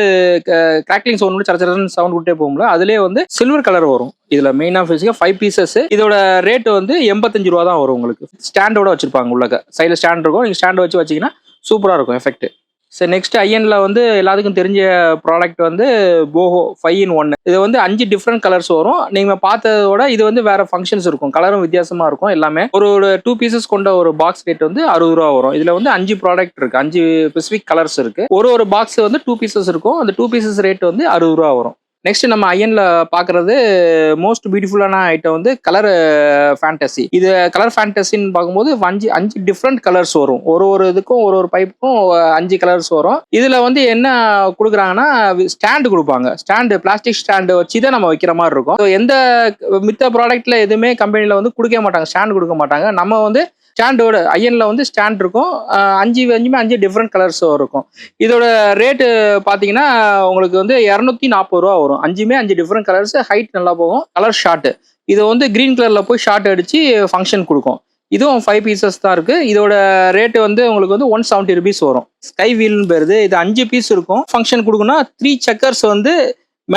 கிராக்லிங் சவுண்ட் சரச்சரன்னு சவுண்ட் விட்டே போகும்ல, அதுலேயே வந்து சில்வர் கலர் வரும். இதுல மெயினா 5 பீசஸ். இதோட ரேட் வந்து 85 ரூபா தான் வரும் உங்களுக்கு. ஸ்டாண்டோட வச்சிருப்பாங்க உள்ளக. சைடுல ஸ்டாண்ட் இருக்கும். நீங்க ஸ்டாண்ட் வச்சு வச்சீங்கன்னா சூப்பரா இருக்கும் எஃபெக்ட். சரி, நெக்ஸ்ட் ஐஎன்ல வந்து எல்லாத்துக்கும் தெரிஞ்ச ப்ராடக்ட் வந்து போஹோ 5-in-1. இது வந்து 5 டிஃப்ரெண்ட் கலர்ஸ் வரும். நீங்க பார்த்ததோட இது வந்து வேற ஃபங்க்ஷன்ஸ் இருக்கும். கலரும் வித்தியாசமா இருக்கும். எல்லாமே ஒரு 2 பீசஸ் கொண்ட ஒரு பாக்ஸ் ரேட் வந்து 60 ரூபா வரும். இதுல வந்து 5 ப்ராடக்ட் இருக்கு. 5 ஸ்பெசிபிக் கலர்ஸ் இருக்கு. ஒரு பாக்ஸ் வந்து 2 பீசஸ் இருக்கும். அந்த 2 பீசஸ் ரேட் வந்து 60 ரூபா வரும். நெக்ஸ்ட் நம்ம ஐஎன்ல பாக்குறது மோஸ்ட் பியூட்டிஃபுல்லான ஐட்டம் வந்து கலர் ஃபேண்டசி. இது கலர் ஃபேண்டசின்னு பார்க்கும்போது 5 டிஃப்ரெண்ட் கலர்ஸ் வரும். ஒரு இதுக்கும் ஒரு பைப்புக்கும் 5 கலர்ஸ் வரும். இதுல வந்து என்ன கொடுக்குறாங்கன்னா ஸ்டாண்டு கொடுப்பாங்க. ஸ்டாண்டு, பிளாஸ்டிக் ஸ்டாண்டு வச்சு தான் நம்ம வைக்கிற மாதிரி இருக்கும். எந்த மித்த ப்ராடக்ட்ல எதுவுமே கம்பெனில வந்து கொடுக்க மாட்டாங்க, ஸ்டாண்ட் கொடுக்க மாட்டாங்க. நம்ம வந்து ஸ்டாண்டோட ஐஎன்ல வந்து ஸ்டாண்ட் இருக்கும். 5 டிஃப்ரெண்ட் கலர்ஸ் இருக்கும். இதோட ரேட்டு பார்த்தீங்கன்னா உங்களுக்கு வந்து 240 ரூபா வரும். 5 டிஃப்ரெண்ட் கலர்ஸ். ஹைட் நல்லா போகும். Colour short. இதை வந்து கிரீன் கலர்ல போய் ஷார்ட் அடிச்சு ஃபங்க்ஷன் கொடுக்கும். இதுவும் 5 பீசஸ் தான் இருக்கு. இதோட ரேட்டு வந்து உங்களுக்கு வந்து 170 rupees வரும். ஸ்கை வீல்னு பேருது. இது 5 பீஸ் இருக்கும். ஃபங்க்ஷன் கொடுக்கணும்னா 3 செக்கர்ஸ் வந்து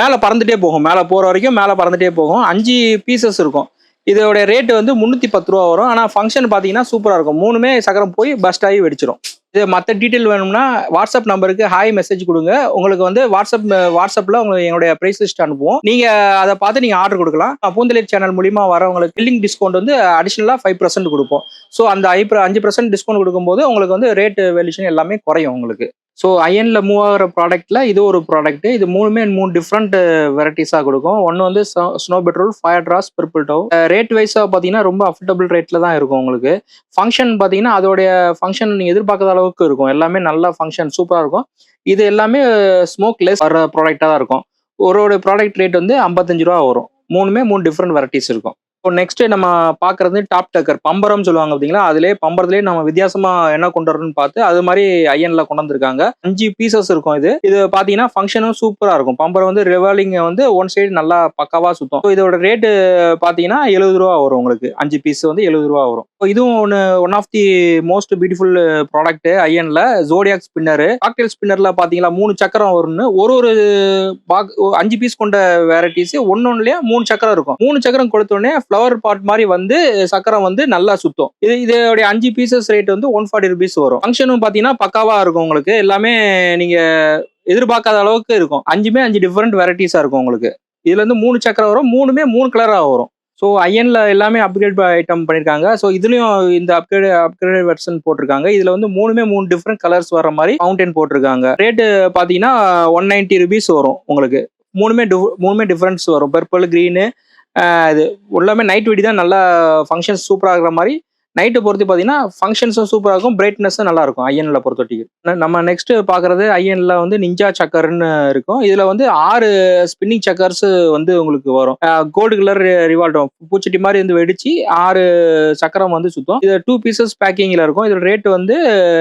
மேலே பறந்துட்டே போகும். மேலே போற வரைக்கும் மேலே பறந்துட்டே போகும். 5 பீசஸ் இருக்கும். இதோட ரேட் வந்து 310 ரூபா வரும். ஆனால் ஃபங்க்ஷன் பார்த்தீங்கன்னா சூப்பராக இருக்கும். மூணுமே சக்கரம் போய் பஸ்ட் ஆகி வெடிச்சிடும். இது மற்ற டீட்டெயில் வேணும்னா வாட்ஸ்அப் நம்பருக்கு ஹாய் மெசேஜ் கொடுங்க. உங்களுக்கு வந்து வாட்ஸ்அப்பில் உங்களுக்கு என்னுடைய ப்ரைஸ் லிஸ்ட் அனுப்புவோம். நீங்கள் அதை பார்த்து நீங்கள் ஆர்டர் கொடுக்கலாம். பூந்தளிர் சேனல் மூலிமா வரவங்களுக்கு பில்லிங் டிஸ்கவுண்ட் வந்து அடிஷனலாக 5% கொடுப்போம். ஸோ அந்த 5% டிஸ்கவுண்ட் கொடுக்கும்போது உங்களுக்கு வந்து ரேட் வேல்யூஷன் எல்லாமே குறையும் உங்களுக்கு. ஸோ ஐஎன்ல மூவ் ஆகிற ப்ராடக்ட்ல இது ஒரு ப்ராடக்ட். இது 3 டிஃப்ரெண்ட் வெரைட்டிஸாக கொடுக்கும். ஒன்று வந்து ஸ்னோ பெட்ரோல், ஃபயர் ட்ராஸ், பர்பிள் டவ். ரேட் வைஸாக பார்த்தீங்கன்னா ரொம்ப அஃபோர்டபுள் ரேட்ல தான் இருக்கும் உங்களுக்கு. ஃபங்க்ஷன் பார்த்தீங்கன்னா அதோடைய ஃபங்க்ஷன் நீங்கள் எதிர்பார்க்காத அளவுக்கு இருக்கும். எல்லாமே நல்ல ஃபங்க்ஷன் சூப்பராக இருக்கும். இது எல்லாமே ஸ்மோக்லெஸ் வர ப்ராடக்டாக தான் இருக்கும். ஒரு ப்ராடக்ட் ரேட் வந்து 55 ரூபா வரும். 3 டிஃப்ரெண்ட் வெரைட்டிஸ் இருக்கும். இப்போ நெக்ஸ்ட் நம்ம பாக்குறது டாப் டக்கர் பம்பரம் சொல்லுவாங்க பார்த்தீங்களா. பம்பரத்துலேயே நம்ம வித்தியாசமா என்ன கொண்டு வரணும்னு பார்த்து அது மாதிரி ஐஎன்ல கொண்டு வந்திருக்காங்க. 5 பீசஸ் இருக்கும். இது பாத்தீங்கன்னா ஃபங்க்ஷனும் சூப்பரா இருக்கும். பம்பரம் வந்து ரிவால்விங் வந்து ஒன் சைடு நல்லா பக்காவா சுத்தம். இதோட ரேட்டு பாத்தீங்கன்னா 70 ரூபா வரும் உங்களுக்கு. 5 பீஸ் வந்து 70 ரூபா வரும். இதுவும் one of the most beautiful product ஐஎன்ல. Zodiac spinner. காக்டெயில் ஸ்பின்னர்ல பாத்தீங்களா 3 சக்கரம் வரும்னு. ஒரு 5 பீஸ் கொண்ட வெரைட்டிஸ் ஒன்னொன்னுலயே 3 சக்கரம் இருக்கும். 3 சக்கரம் கொடுத்தோடனே ஃப்ளவர் பாட் மாதிரி வந்து சக்கரம் வந்து நல்லா சுத்தம். இதோட 5 பீசஸ் ரேட் வந்து 140 rupees வரும். ஃபங்க்ஷனும் பாத்தீங்கன்னா பக்காவா இருக்கும் உங்களுக்கு. எல்லாமே நீங்க எதிர்பார்க்காத அளவுக்கு இருக்கும். 5 டிஃபரெண்ட் வெரைட்டிஸா இருக்கும் உங்களுக்கு. இதுல இருந்து 3 சக்கரம் வரும். 3 கலரா வரும். ஸோ ஐஎன்ல எல்லாமே அப்கிரேட் ஐட்டம் பண்ணியிருக்காங்க. ஸோ இதுலயும் இந்த அப்கிரேட் வெர்ஷன் போட்டிருக்காங்க. இதுல வந்து 3 டிஃப்ரெண்ட் கலர்ஸ் வர மாதிரி ஃபவுண்டன் போட்டிருக்காங்க. ரேட்டு பாத்தீங்கன்னா 190 rupees வரும் உங்களுக்கு. மூணுமே டிஃபரன்ஸ் வரும். Purple, green. இது எல்லாமே நைட் வெடி தான். நல்லா ஃபங்க்ஷன்ஸ் சூப்பராக இருக்கிற மாதிரி. நைட்டை பொறுத்து பார்த்தீங்கன்னா ஃபங்க்ஷன்ஸும் சூப்பராக இருக்கும். பிரைட்னஸும் நல்லா இருக்கும் ஐஎன்ல பொறுத்தவரைக்கும். நம்ம நெக்ஸ்ட் பார்க்குறது ஐஎன்ல வந்து நிஞ்சா சக்கர்னு இருக்கும். இதில் வந்து 6 ஸ்பின்னிங் சக்கர்ஸ் வந்து உங்களுக்கு வரும். கோல்டு கலர் ரிவால்வ் பூச்சட்டி மாதிரி வந்து வெடிச்சு 6 சக்கரம் வந்து சுத்தம். இது 2 பீசஸ் பேக்கிங்கில் இருக்கும். இதோட ரேட் வந்து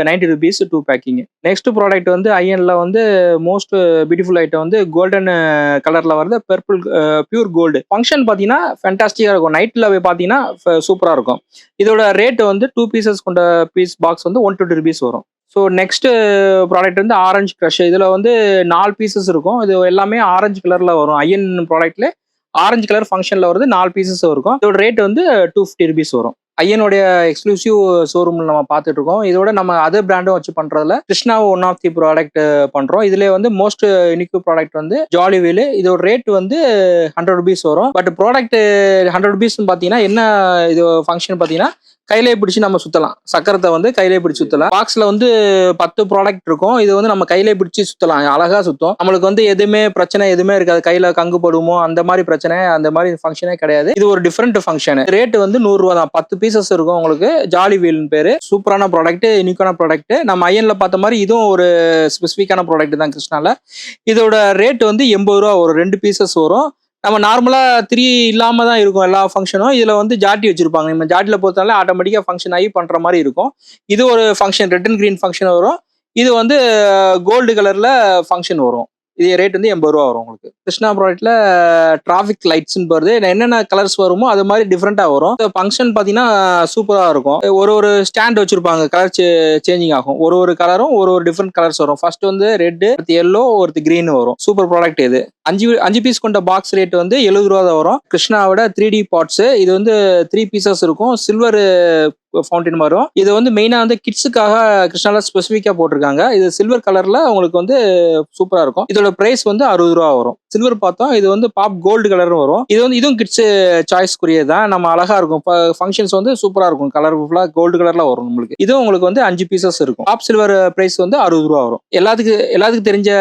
90 rupees 2 பேக்கிங். நெக்ஸ்ட் ப்ராடக்ட் வந்து ஐஎன்ல வந்து மோஸ்ட் பியூட்டிஃபுல் ஐட்டம் வந்து கோல்டன் கலர்ல வருது. Purple pure gold. ஃபங்க்ஷன் பார்த்தீங்கன்னா ஃபேண்டாஸ்டிக்காக இருக்கும். நைட்டில் பார்த்தீங்கன்னா சூப்பராக இருக்கும். இதோட ரேட் வந்து 2 பீசஸ் கொண்ட பீஸ் பாக்ஸ் வந்து 120 rupees வரும். ஸோ நெக்ஸ்ட் ப்ராடக்ட் வந்து ஆரஞ்சு க்ரஷ். இதில் வந்து 4 பீசஸ் இருக்கும். இது எல்லாமே ஆரஞ்சு கலரில் வரும். ஐஎன் ப்ராடக்ட்ல ஆரஞ்சு கலர் ஃபங்க்ஷனில் வருது. 4 பீசஸ் இருக்கும். இதோட ரேட் வந்து 250 rupees வரும். ஐயனுடைய எக்ஸ்க்ளூசிவ் ஷோரூம்ல நம்ம பார்த்துட்டு இருக்கோம். இதோட நம்ம அதர் பிராண்டும் வச்சு பண்றதுல கிருஷ்ணாவும் ஒன் ஆஃப் தி ப்ராடக்ட் பண்றோம். இதுல வந்து மோஸ்ட் யூனிக் ப்ராடக்ட் வந்து ஜாலி வீல். இதோட ரேட் வந்து 100 rupees வரும். பட் ப்ராடக்ட் 100 rupees பாத்தீங்கன்னா என்ன இது ஃபங்க்ஷன் பாத்தீங்கன்னா கையிலே பிடிச்சி நம்ம சுத்தலாம். சக்கரத்தை வந்து கையிலே பிடிச்சி சுத்தலாம். பாக்ஸ்ல வந்து 10 ப்ராடக்ட் இருக்கும். இது வந்து நம்ம கையிலே பிடிச்சி சுத்தலாம், அழகா சுத்தம். நம்மளுக்கு வந்து எதுவுமே பிரச்சனை எதுவுமே இருக்காது. கையில கங்கு படுமோ அந்த மாதிரி பிரச்சனை, அந்த மாதிரி ஃபங்க்ஷனே கிடையாது. இது ஒரு டிஃப்ரெண்ட் ஃபங்க்ஷன். ரேட் வந்து 100 ரூபா தான். 10 பீசஸ் இருக்கும் உங்களுக்கு. ஜாலி வீல்னு பேரு. சூப்பரான ப்ராடக்ட், யூனிக்கான ப்ராடக்ட். நம்ம ஐயன்ல பார்த்த மாதிரி இதுவும் ஒரு ஸ்பெசிஃபிக்கான ப்ராடக்ட் தான் கிருஷ்ணால. இதோட ரேட் வந்து 80 ரூபா வரும். 2 பீசஸ் வரும். நம்ம நார்மலா 3 இல்லாம தான் இருக்கும் எல்லா ஃபங்க்ஷனும். இதுல வந்து ஜாட்டி வச்சிருப்பாங்க. நம்ம ஜாட்டில பொறுத்தனால ஆட்டோமேட்டிக்கா ஃபங்க்ஷன் ஆகி பண்ற மாதிரி இருக்கும். இது ஒரு function, red and green function வரும். இது வந்து கோல்டு கலர்ல ஃபங்க்ஷன் வரும். இது ரேட் வந்து 80 ரூபா வரும் உங்களுக்கு. கிருஷ்ணா ப்ராடக்ட்ல டிராஃபிக் லைட்ஸ்ன்னு போறது என்னென்ன கலர்ஸ் வருமோ அது மாதிரி டிஃப்ரெண்டா வரும். ஃபங்க்ஷன் பாத்தீங்கன்னா சூப்பரா இருக்கும். ஒரு ஸ்டாண்ட் வச்சிருப்பாங்க, கலர் சேஞ்சிங் ஆகும். ஒரு கலரும் ஒரு டிஃப்ரெண்ட் கலர்ஸ் வரும். ஃபர்ஸ்ட் வந்து ரெட், எல்லோ, ஒரு கிரீன் வரும். சூப்பர் ப்ராடக்ட் இது. 5 பீஸ் கொண்ட பாக்ஸ் ரேட் வந்து 70 ரூபா தான் வரும். கிருஷ்ணாவோட 3D பாட்ஸ். இது வந்து 3 பீசஸ் இருக்கும். சில்வர் ஃபவுண்டைன் வரும். இது வந்து மெயினா வந்து கிட்ஸுக்காக கிருஷ்ணால ஸ்பெசிஃபிக்கா போட்டிருக்காங்க. இது சில்வர் கலர்ல உங்களுக்கு வந்து சூப்பரா இருக்கும். இதோட பிரைஸ் வந்து 60 ரூபா வரும். சில்வர் பார்த்தோம், இது வந்து பாப் கோல்டு கலர் வரும். இது வந்து இதுவும் கிட்ஸ் சாய்ஸ்க்குரியது தான். நம்ம அழகா இருக்கும். ஃபங்க்ஷன்ஸ் வந்து சூப்பரா இருக்கும். கலர்ஃபுல்லா கோல்டு கலர்ல வரும் உங்களுக்கு. இதுவும் உங்களுக்கு வந்து 5 பீசஸ் இருக்கும். பாப் சில்வர் பிரைஸ் வந்து 60 ரூபா வரும். எல்லாத்துக்கும் தெரிஞ்ச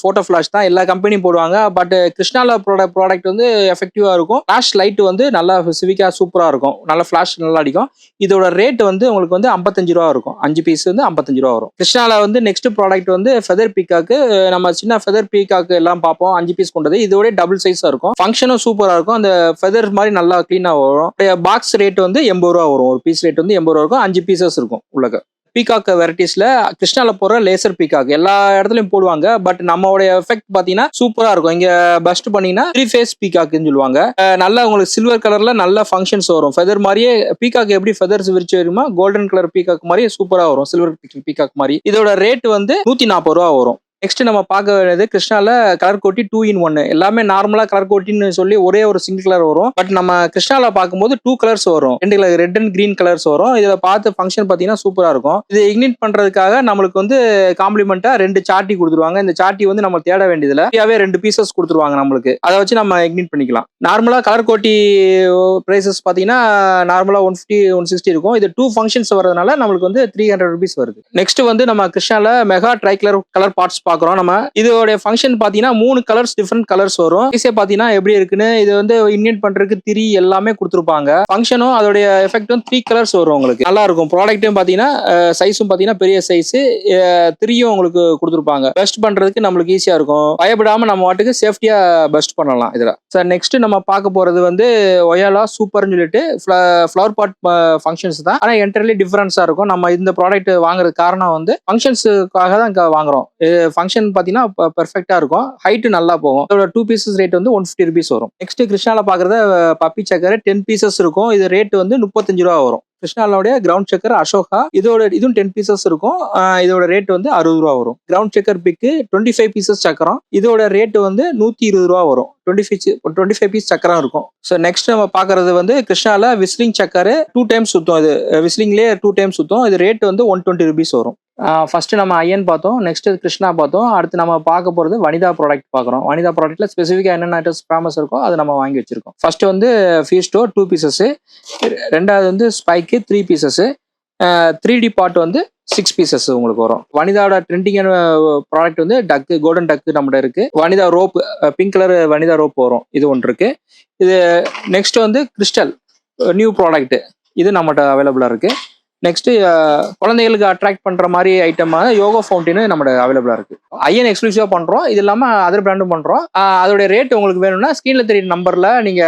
போட்டோ ஃபிளாஷ் தான். எல்லா கம்பெனியும் போடுவாங்க. பட் கிருஷ்ணால ப்ராடக்ட் வந்து எஃபெக்டிவா இருக்கும். ஃபிளாஷ் லைட் வந்து நல்லா ஸ்பெசிஃபிக்கா சூப்பரா இருக்கும். நல்ல ஃபிளாஷ் நல்லா அடிக்கும். இதோட ரேட் வந்து உங்களுக்கு வந்து 55 ரூபா இருக்கும். 5 பீஸ் வந்து 55 ரூபா வரும். கிருஷ்ணால வந்து நெக்ஸ்ட் ப்ராடக்ட் வந்து ஃபெதர் பீகாக்கு. நம்ம சின்ன ஃபெதர் பீகாக்கு எல்லாம் பார்ப்போம். 5 பீஸ் கொண்டது. இதோட டபுள் சைஸா இருக்கும். ஃபங்க்ஷனும் சூப்பரா இருக்கும். அந்த ஃபெதர் மாதிரி நல்லா கிளீனா வரும். பாக்ஸ் ரேட் வந்து 80 ரூபா வரும். ஒரு பீஸ் ரேட் வந்து 80 ரூபா இருக்கும். 5 பீசஸ் இருக்கும் உள்ளக. பீகாக் வெரைட்டிஸ்ல கிருஷ்ணால போற லேசர் பீகாக் எல்லா இடத்துலயும் போடுவாங்க. பட் நம்மளுடைய எஃபெக்ட் பாத்தீங்கன்னா சூப்பரா இருக்கும். இங்க பஸ்ட் பண்ணீங்கன்னா 3 ஃபேஸ் பீகாக்னு சொல்லுவாங்க. நல்லா உங்களுக்கு சில்வர் கலர்ல நல்ல ஃபங்க்ஷன்ஸ் வரும். ஃபெதர் மாதிரியே பீகாக் எப்படி ஃபெதர்ஸ் விரிச்சு வருமா, கோல்டன் கலர் பீகாக் மாதிரியே சூப்பரா வரும். சில்வர் பீகாக் மாதிரி. இதோட ரேட் வந்து 140 ரூபா வரும். நெக்ஸ்ட் நம்ம பார்க்க வேண்டியது கிருஷ்ணால கலர் கோட்டி 2 in 1. எல்லாமே நார்மலா கலர் கோட்டின்னு சொல்லி ஒரே ஒரு சிங்கிள் கலர் வரும். பட் நம்ம கிருஷ்ணால பார்க்கும்போது 2 கலர்ஸ் வரும். 2 colour, red and green colours வரும். இதை பார்த்து ஃபங்க்ஷன் பார்த்தீங்கன்னா சூப்பரா இருக்கும். இது இக்னிட் பண்றதுக்காக நம்மளுக்கு வந்து காம்ப்ளிமெண்டா 2 சாட்டி கொடுத்துருவாங்க. இந்த சாட்டி வந்து நம்ம தேட வேண்டியதுல 2 பீசஸ் கொடுத்துருவாங்க நம்மளுக்கு. அதை வச்சு நம்ம இக்னிட் பண்ணிக்கலாம். நார்மலா கலர் கோட்டி பிரைசஸ் பார்த்தீங்கன்னா நார்மலா 150 160 இருக்கும். இது 2 ஃபங்க்ஷன்ஸ் வரதுனால நம்மளுக்கு வந்து 300 rupees வருது. நெக்ஸ்ட் வந்து நம்ம கிருஷ்ணால மெகா ட்ரை கலர் பார்ட்ஸ் பாக்குறோம். நம்ம இதோட ஃபங்க்ஷன் பாத்தீங்கன்னா 3 கலர்ஸ் டிஃபரெண்ட் கலர்ஸ் வரும். ஈஸியா பாத்தீங்கன்னா எப்படி இருக்குன்னு இது வந்து இன்வென்ட் பண்றதுக்கு 3 எல்லாமே கொடுத்துருப்பாங்க. ஃபங்க்ஷனும் அதோட எஃபெக்டும் 3 கலர்ஸ் வரும் உங்களுக்கு. நல்லா இருக்கும். ப்ராடக்ட்டும் பாத்தீங்கன்னா சைஸும் பாத்தீங்கன்னா பெரிய சைஸ் 3யும் உங்களுக்கு கொடுத்துருப்பாங்க. பெஸ்ட் பண்றதுக்கு நம்மளுக்கு ஈஸியா இருக்கும். பயப்படாம நம்ம வாட்டுக்கு சேஃப்டியா பெஸ்ட் பண்ணலாம் இதுல. சார் நெக்ஸ்ட் நம்ம பார்க்க போறது வந்து ஒயாலா சூப்பர்னு சொல்லிட்டு ஃபிளவர் பாட் ஃபங்க்ஷன்ஸ் தான். ஆனா என்டர்லி டிஃபரன்ஸா இருக்கும். நம்ம இந்த ப்ராடக்ட் வாங்குறது காரணம் வந்து ஃபங்க்ஷன்ஸுக்காக தான் வாங்குறோம். ஃபங்க்ஷன் பாத்தீங்கன்னா பெர்ஃபெக்ட்டா இருக்கும். ஹைட் நல்லா போகும். இதோட 2 பீசஸ் ரேட் வந்து 150 rupees வரும். நெக்ஸ்ட் கிருஷ்ணால பாக்குறத பப்பி சக்கரை 10 பீசஸ் இருக்கும். இது ரேட் வந்து 35 ரூபா வரும். கிருஷ்ணாலோடைய கிரவுண்ட் செக்கர் அசோகா இதுவும் 10 பீசஸ் இருக்கும். இதோட ரேட் வந்து 60 ரூபா வரும். கிரவுண்ட் செக்கர் பிக்கு 25 பீசஸ் சக்கரம். இதோட ரேட் வந்து 120 ரூபா வரும். 25 பீஸ் சக்கரம் இருக்கும். ஸோ நெக்ஸ்ட் நம்ம பாக்குறது வந்து கிருஷ்ணால விஸ்லிங் சக்கர் 2 டைம்ஸ் சுத்தும். இது விஸ்லிங்லேயே 2 டைம்ஸ் சுத்தும். இது ரேட் வந்து 120 rupees வரும். ஃபர்ஸ்ட் நம்ம ஐயன் பார்த்தோம். நெக்ஸ்ட் கிருஷ்ணா பார்த்தோம். அடுத்து நம்ம பார்க்க போறது வனிதா ப்ராடக்ட் பார்க்குறோம். வனிதா ப்ராடக்ட்ல ஸ்பெசிஃபிக்கா என்னென்ன ஐட்டம்ஸ் ஃபேமஸ் இருக்கோ அதை நம்ம வாங்கி வச்சிருக்கோம். ஃபர்ஸ்ட் வந்து ஃபீஸ்டோ 2 பீசஸ். ரெண்டாவது வந்து ஸ்பைக்கு 3 பீசஸ். 3D பாட் வந்து 6 பீசஸ் உங்களுக்கு வரும். வனிதாவோட ட்ரெண்டிங்கான ப்ராடக்ட் வந்து டக்கு, கோல்டன் டக்கு நம்மகிட்ட இருக்கு. Vanitha rope, pink colour Vanitha rope வரும். இது ஒன்று இருக்கு. இது நெக்ஸ்ட் வந்து கிறிஸ்டல் நியூ ப்ராடக்ட். இது நம்மகிட்ட அவைலபிளா இருக்கு. நெக்ஸ்ட் குழந்தைகளுக்கு அட்ராக்ட் பண்ற மாதிரி ஐட்டமான யோகா ஃபவுண்டைன் நம்ம அவைலபிளா இருக்கு. ஐயன் எக்ஸ்க்ளூசிவா பண்றோம். இது இல்லாம அதர் பிராண்டும் பண்றோம். அதோட ரேட் உங்களுக்கு வேணும்னா ஸ்கிரீன்ல தெரியுற நம்பர்ல நீங்க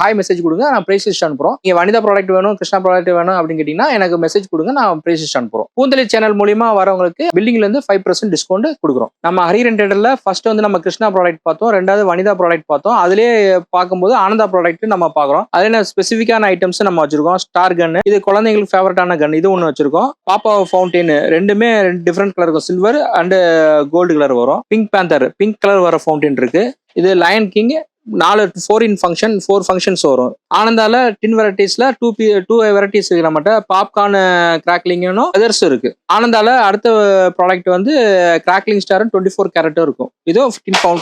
ஹாய் மெசேஜ் கொடுங்க. நான் பிரைஸ் லிஸ்ட் அனுப்புறோம். நீங்க வனிதா ப்ராடக்ட் வேணும், கிருஷ்ணா ப்ராடக்ட் வேணும் அப்படின்னு கேட்டீங்கன்னா எனக்கு மெசேஜ் கொடுங்க. நான் பிரைஸ் லிஸ்ட் அனுப்புறோம். பூந்தலி சேனல் மூலியமா வரவங்களுக்கு பில்டிங்ல இருந்து 5% டிஸ்கவுண்ட் கொடுக்குறோம். நம்ம ஹரிரன் ட்ரேடர்ல ஃபர்ஸ்ட் வந்து நம்ம கிருஷ்ணா ப்ராடக்ட் பார்த்தோம். ரெண்டாவது வனிதா ப்ராடக்ட் பார்த்தோம். அதுலயே பார்க்கும்போது ஆனந்தா ப்ராடக்ட் நம்ம பாக்குறோம். அதுல ஸ்பெசிஃபிக்கான ஐட்டம்ஸ் நம்ம வச்சிருக்கோம். ஸ்டார் கன், இது குழந்தைங்களுக்கு ஃபேவரட்டான கன், இது ஒன்று வச்சிருக்கோம். பாப்பா ஃபவுண்டைன் ரெண்டுமே டிஃப்ரெண்ட் கலர் இருக்கும். சில்வர் அண்ட் கோல்டு கலர் வரும். பிங்க் பேந்தர் பிங்க் கலர் வர ஃபவுண்டைன் இருக்கு. இது லயன் கிங் 4 இன் ஃபங்க்ஷன் 4 ஃபங்க்ஷன்ஸ் வரும். ஆனந்தால டின் வெரைட்டிஸ்ல 2 வெரைட்டிஸ் இருக்கு நம்மகிட்ட. பாப்கார்ன் கிராக்லிங்னு அதர்ஸும் இருக்கு. ஆனந்தால அடுத்த ப்ராடக்ட் வந்து கிராக்லிங் ஸ்டார் 24 கேரட்டும் இருக்கும். இதுவும்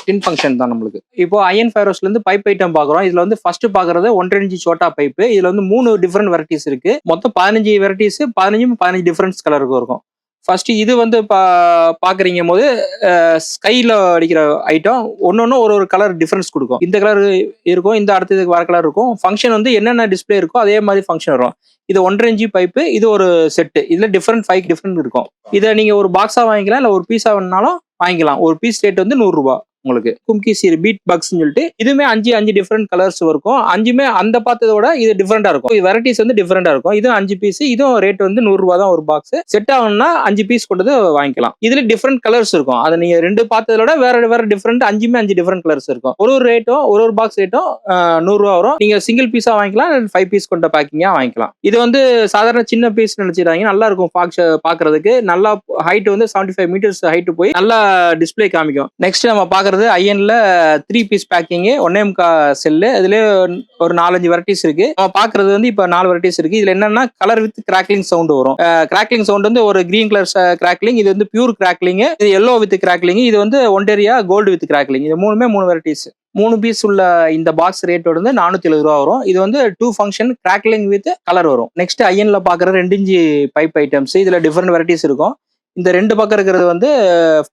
டின் ஃபங்க்ஷன் தான் நம்மளுக்கு. இப்போ அயன் ஃபைரோஸ்ல இருந்து பைப் ஐட்டம் பாக்குறோம். இதுல வந்து ஃபர்ஸ்ட் பாக்குறது 1.5 இன்ச் சோட்டா பைப். இதுல வந்து 3 டிஃபரெண்ட் வெரைட்டிஸ் இருக்கு. மொத்தம் 15 வெரைட்டிஸ், 15 டிஃபரன்ஸ் கலருக்கு இருக்கும். ஃபர்ஸ்ட் இது வந்து பாக்குறீங்க போது ஸ்கைல அடிக்கிற ஐட்டம் ஒன்னொன்னு ஒரு கலர் டிஃபரன்ஸ் கொடுக்கும். இந்த கலர் இருக்கும், இந்த அடுத்ததுக்கு வேற கலர் இருக்கும். ஃபங்க்ஷன் வந்து என்னென்ன டிஸ்பிளே இருக்கோ அதே மாதிரி ஃபங்க்ஷன் வரும். இது 1.5 இன்ச் பைப்பு, இது ஒரு செட்டு. இதுல 5 டிஃபரெண்ட் இருக்கும். இதை நீங்க ஒரு பாக்ஸா வாங்கிக்கலாம், இல்ல ஒரு பீஸா வேணாலும் வாங்கிக்கலாம். ஒரு பீஸ் ரேட் வந்து 100 ரூபாய். உங்களுக்கு கும்கி சீரி பீட் பக்ஸ் சொல்லிட்டு இதுமே 5 டிஃபரெண்ட் கலர்ஸ் இருக்கும். 5மே அந்த பார்த்ததோட இது டிஃபரெண்டா இருக்கும். இது வெரைட்டிஸ் வந்து டிஃபரெண்டா இருக்கும். இது 5 பீஸ், இதுவும் ரேட் வந்து 100 ரூபாய் தான் ஒரு பாக்ஸ். செட் ஆகணும்னா 5 பீஸ் கொண்டது வாங்கிக்கலாம். இதுல டிஃபரெண்ட் கலர்ஸ் இருக்கும். அதை நீங்க 2 பார்த்ததோட வேற டிஃபரெண்ட் 5 டிஃபரெண்ட் கலர்ஸ் இருக்கும். ஒரு ரேட்டும் ஒரு பாக்ஸ் ரேட்டும் 100 ரூபாய் வரும். நீங்க சிங்கிள் பீஸா வாங்கிக்கலாம், 5 பீஸ் கொண்ட பேக்கிங்கா வாங்கிக்கலாம். இது வந்து சாதாரண சின்ன பீஸ் நினைச்சிடாங்க, நல்லா இருக்கும் பாக்குறதுக்கு. நல்லா ஹைட் வந்து 75 மீட்டர்ஸ் ஹைட் போய் நல்லா டிஸ்பிளே காமிக்கும். நெக்ஸ்ட் நம்ம பாக்குறது அயன்ல 3 பீஸ் பேக்கிங் 1.5 செல்லு. இதுல ஒரு 4-5 வெரைட்டிஸ் இருக்கு. நம்ம பாக்குறது வந்து இப்ப 4 வெரைட்டிஸ் இருக்கு. இதுல என்னன்னா கலர் வித் கிராக்லிங் சவுண்ட் வரும். கிராக்லிங் சவுண்ட் வந்து ஒரு கிரீன் கலர் கிராக்லிங், இது வந்து பியூர் கிராக்லிங், இது எல்லோ வித் கிராக்லிங், இது வந்து ஒண்டேரியா கோல்டு வித் கிராக்லிங். இது 3 வெரைட்டிஸ். 3 பீஸ் உள்ள இந்த பாக்ஸ் ரேட் வந்து 470 ரூபா வரும். இது வந்து 2 ஃபங்க்ஷன் கிராக்லிங் வித் கலர் வரும். நெக்ஸ்ட் அயன்ல பாக்குற 2 இன்ச் பைப் ஐட்டம்ஸ். இதுல டிஃபரெண்ட் வெரைட்டிஸ் இருக்கும். இந்த 2 பக்கம் இருக்கிறது வந்து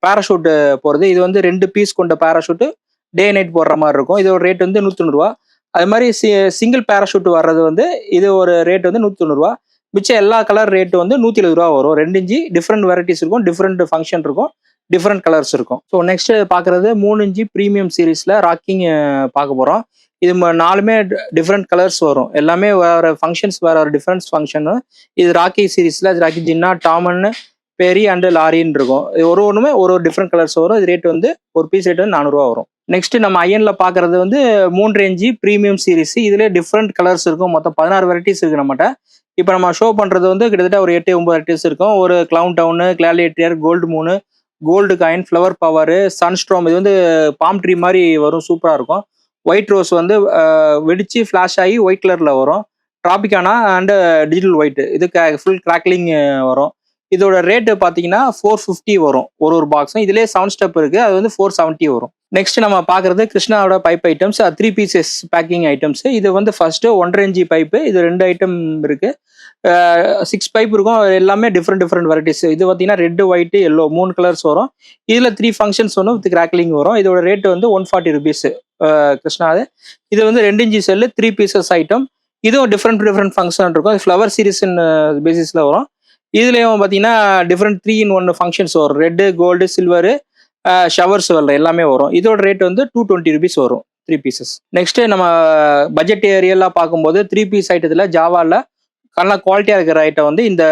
பேராஷூட் போறது. இது வந்து 2 பீஸ் கொண்ட பேராஷூட் டே நைட் போடுற மாதிரி இருக்கும். இது ஒரு ரேட் வந்து 190 ரூபா. அது மாதிரி சிங்கிள் பேராஷூட் வர்றது வந்து இது ஒரு ரேட் வந்து 190 ரூபா. மிச்சம் எல்லா கலர் ரேட் வந்து 170 ரூபா வரும். 2 இன்ச் டிஃப்ரெண்ட் வெரைட்டிஸ் இருக்கும், டிஃப்ரெண்ட் ஃபங்க்ஷன் இருக்கும், டிஃப்ரெண்ட் கலர்ஸ் இருக்கும். ஸோ நெக்ஸ்ட் பாக்குறது 3 இன்ச் ப்ரீமியம் சீரீஸ்ல ராக்கிங் பார்க்க போறோம். இது 4மே டிஃப்ரெண்ட் கலர்ஸ் வரும். எல்லாமே வேற ஃபங்க்ஷன்ஸ், வேற டிஃப்ரெண்ட் ஃபங்க்ஷன். இது ராக்கி சீரீஸ்ல ராக்கி ஜின்னா, டாமன், பெரி அண்ட் லாரின்னு இருக்கும். ஒண்ணுமே ஒரு டிஃப்ரெண்ட் கலர்ஸ் வரும். இது ரேட் வந்து ஒரு பீஸ் ரேட் வந்து 400 ரூபா வரும். நெக்ஸ்ட் நம்ம அயன்ல பாக்குறது வந்து 3 இன்ச் ப்ரீமியம் சீரிஸ். இதுல டிஃப்ரெண்ட் கலர்ஸ் இருக்கும். மொத்தம் 16 வெரைட்டிஸ் இருக்கு நம்மகிட்ட. இப்போ நம்ம ஷோ பண்றது வந்து கிட்டத்தட்ட ஒரு 8-9 வெரைட்டிஸ் இருக்கும். ஒரு கிளவுன் டவுனு, கிளாலியேட்டர், கோல்டு மூனு, கோல்டு காயின், ஃப்ளவர் பவர், சன்ஸ்ட்ரோம். இது வந்து பாம் ட்ரீ மாதிரி வரும், சூப்பரா இருக்கும். ஒயிட் ரோஸ் வந்து வெடிச்சு ஃபிளாஷ் ஆகி ஒயிட் கலர்ல வரும். டிராபிகானா அண்ட் டிஜிட்டல் ஒயிட், இது ஃபுல் கிராக்லிங் வரும். இதோட ரேட்டு பார்த்தீங்கன்னா 450 வரும் ஒரு பாக்ஸும். இதுலேயே 7 ஸ்டெப் இருக்கு, அது வந்து 470 வரும். நெக்ஸ்ட் நம்ம பார்க்குறது கிருஷ்ணாவோட pipe items, 3 pieces packing items. இது வந்து ஃபர்ஸ்ட் 1.5 இன்ச் பைப்பு. இது 2 ஐட்டம் இருக்கு. 6 பைப் இருக்கும். எல்லாமே டிஃப்ரெண்ட் வெரைட்டிஸ். இது பார்த்தீங்கன்னா ரெட், ஒயிட், எல்லோ 3 கலர்ஸ் வரும். இதில் 3 ஃபங்க்ஷன்ஸ் வரும் வித் கிராக்லிங் வரும். இதோட ரேட் வந்து 140 ருபீஸ் கிருஷ்ணா. இது வந்து 2 இன்ச் செல்லு, 3 பீசஸ் ஐட்டம். இதுவும் டிஃப்ரெண்ட் ஃபங்க்ஷன் இருக்கும். ஃப்ளவர் சீரிஸ் பேசிஸ்ல வரும். இதுலயும் பாத்தீங்கன்னா டிஃப்ரெண்ட் 3 in 1 ஃபங்க்ஷன்ஸ் வரும். ரெட்டு, கோல்டு, சில்வரு, ஷவர்ஸ் வரல எல்லாமே வரும். இதோட ரேட் வந்து 220 ருபீஸ் வரும் 3 பீசஸ். நெக்ஸ்ட் நம்ம பட்ஜெட் ஏரியெல்லாம் பார்க்கும்போது 3 பீஸ் ஐட்டத்துல ஜாவால நல்லா குவாலிட்டியா இருக்கிற ஐட்டம் வந்து இந்த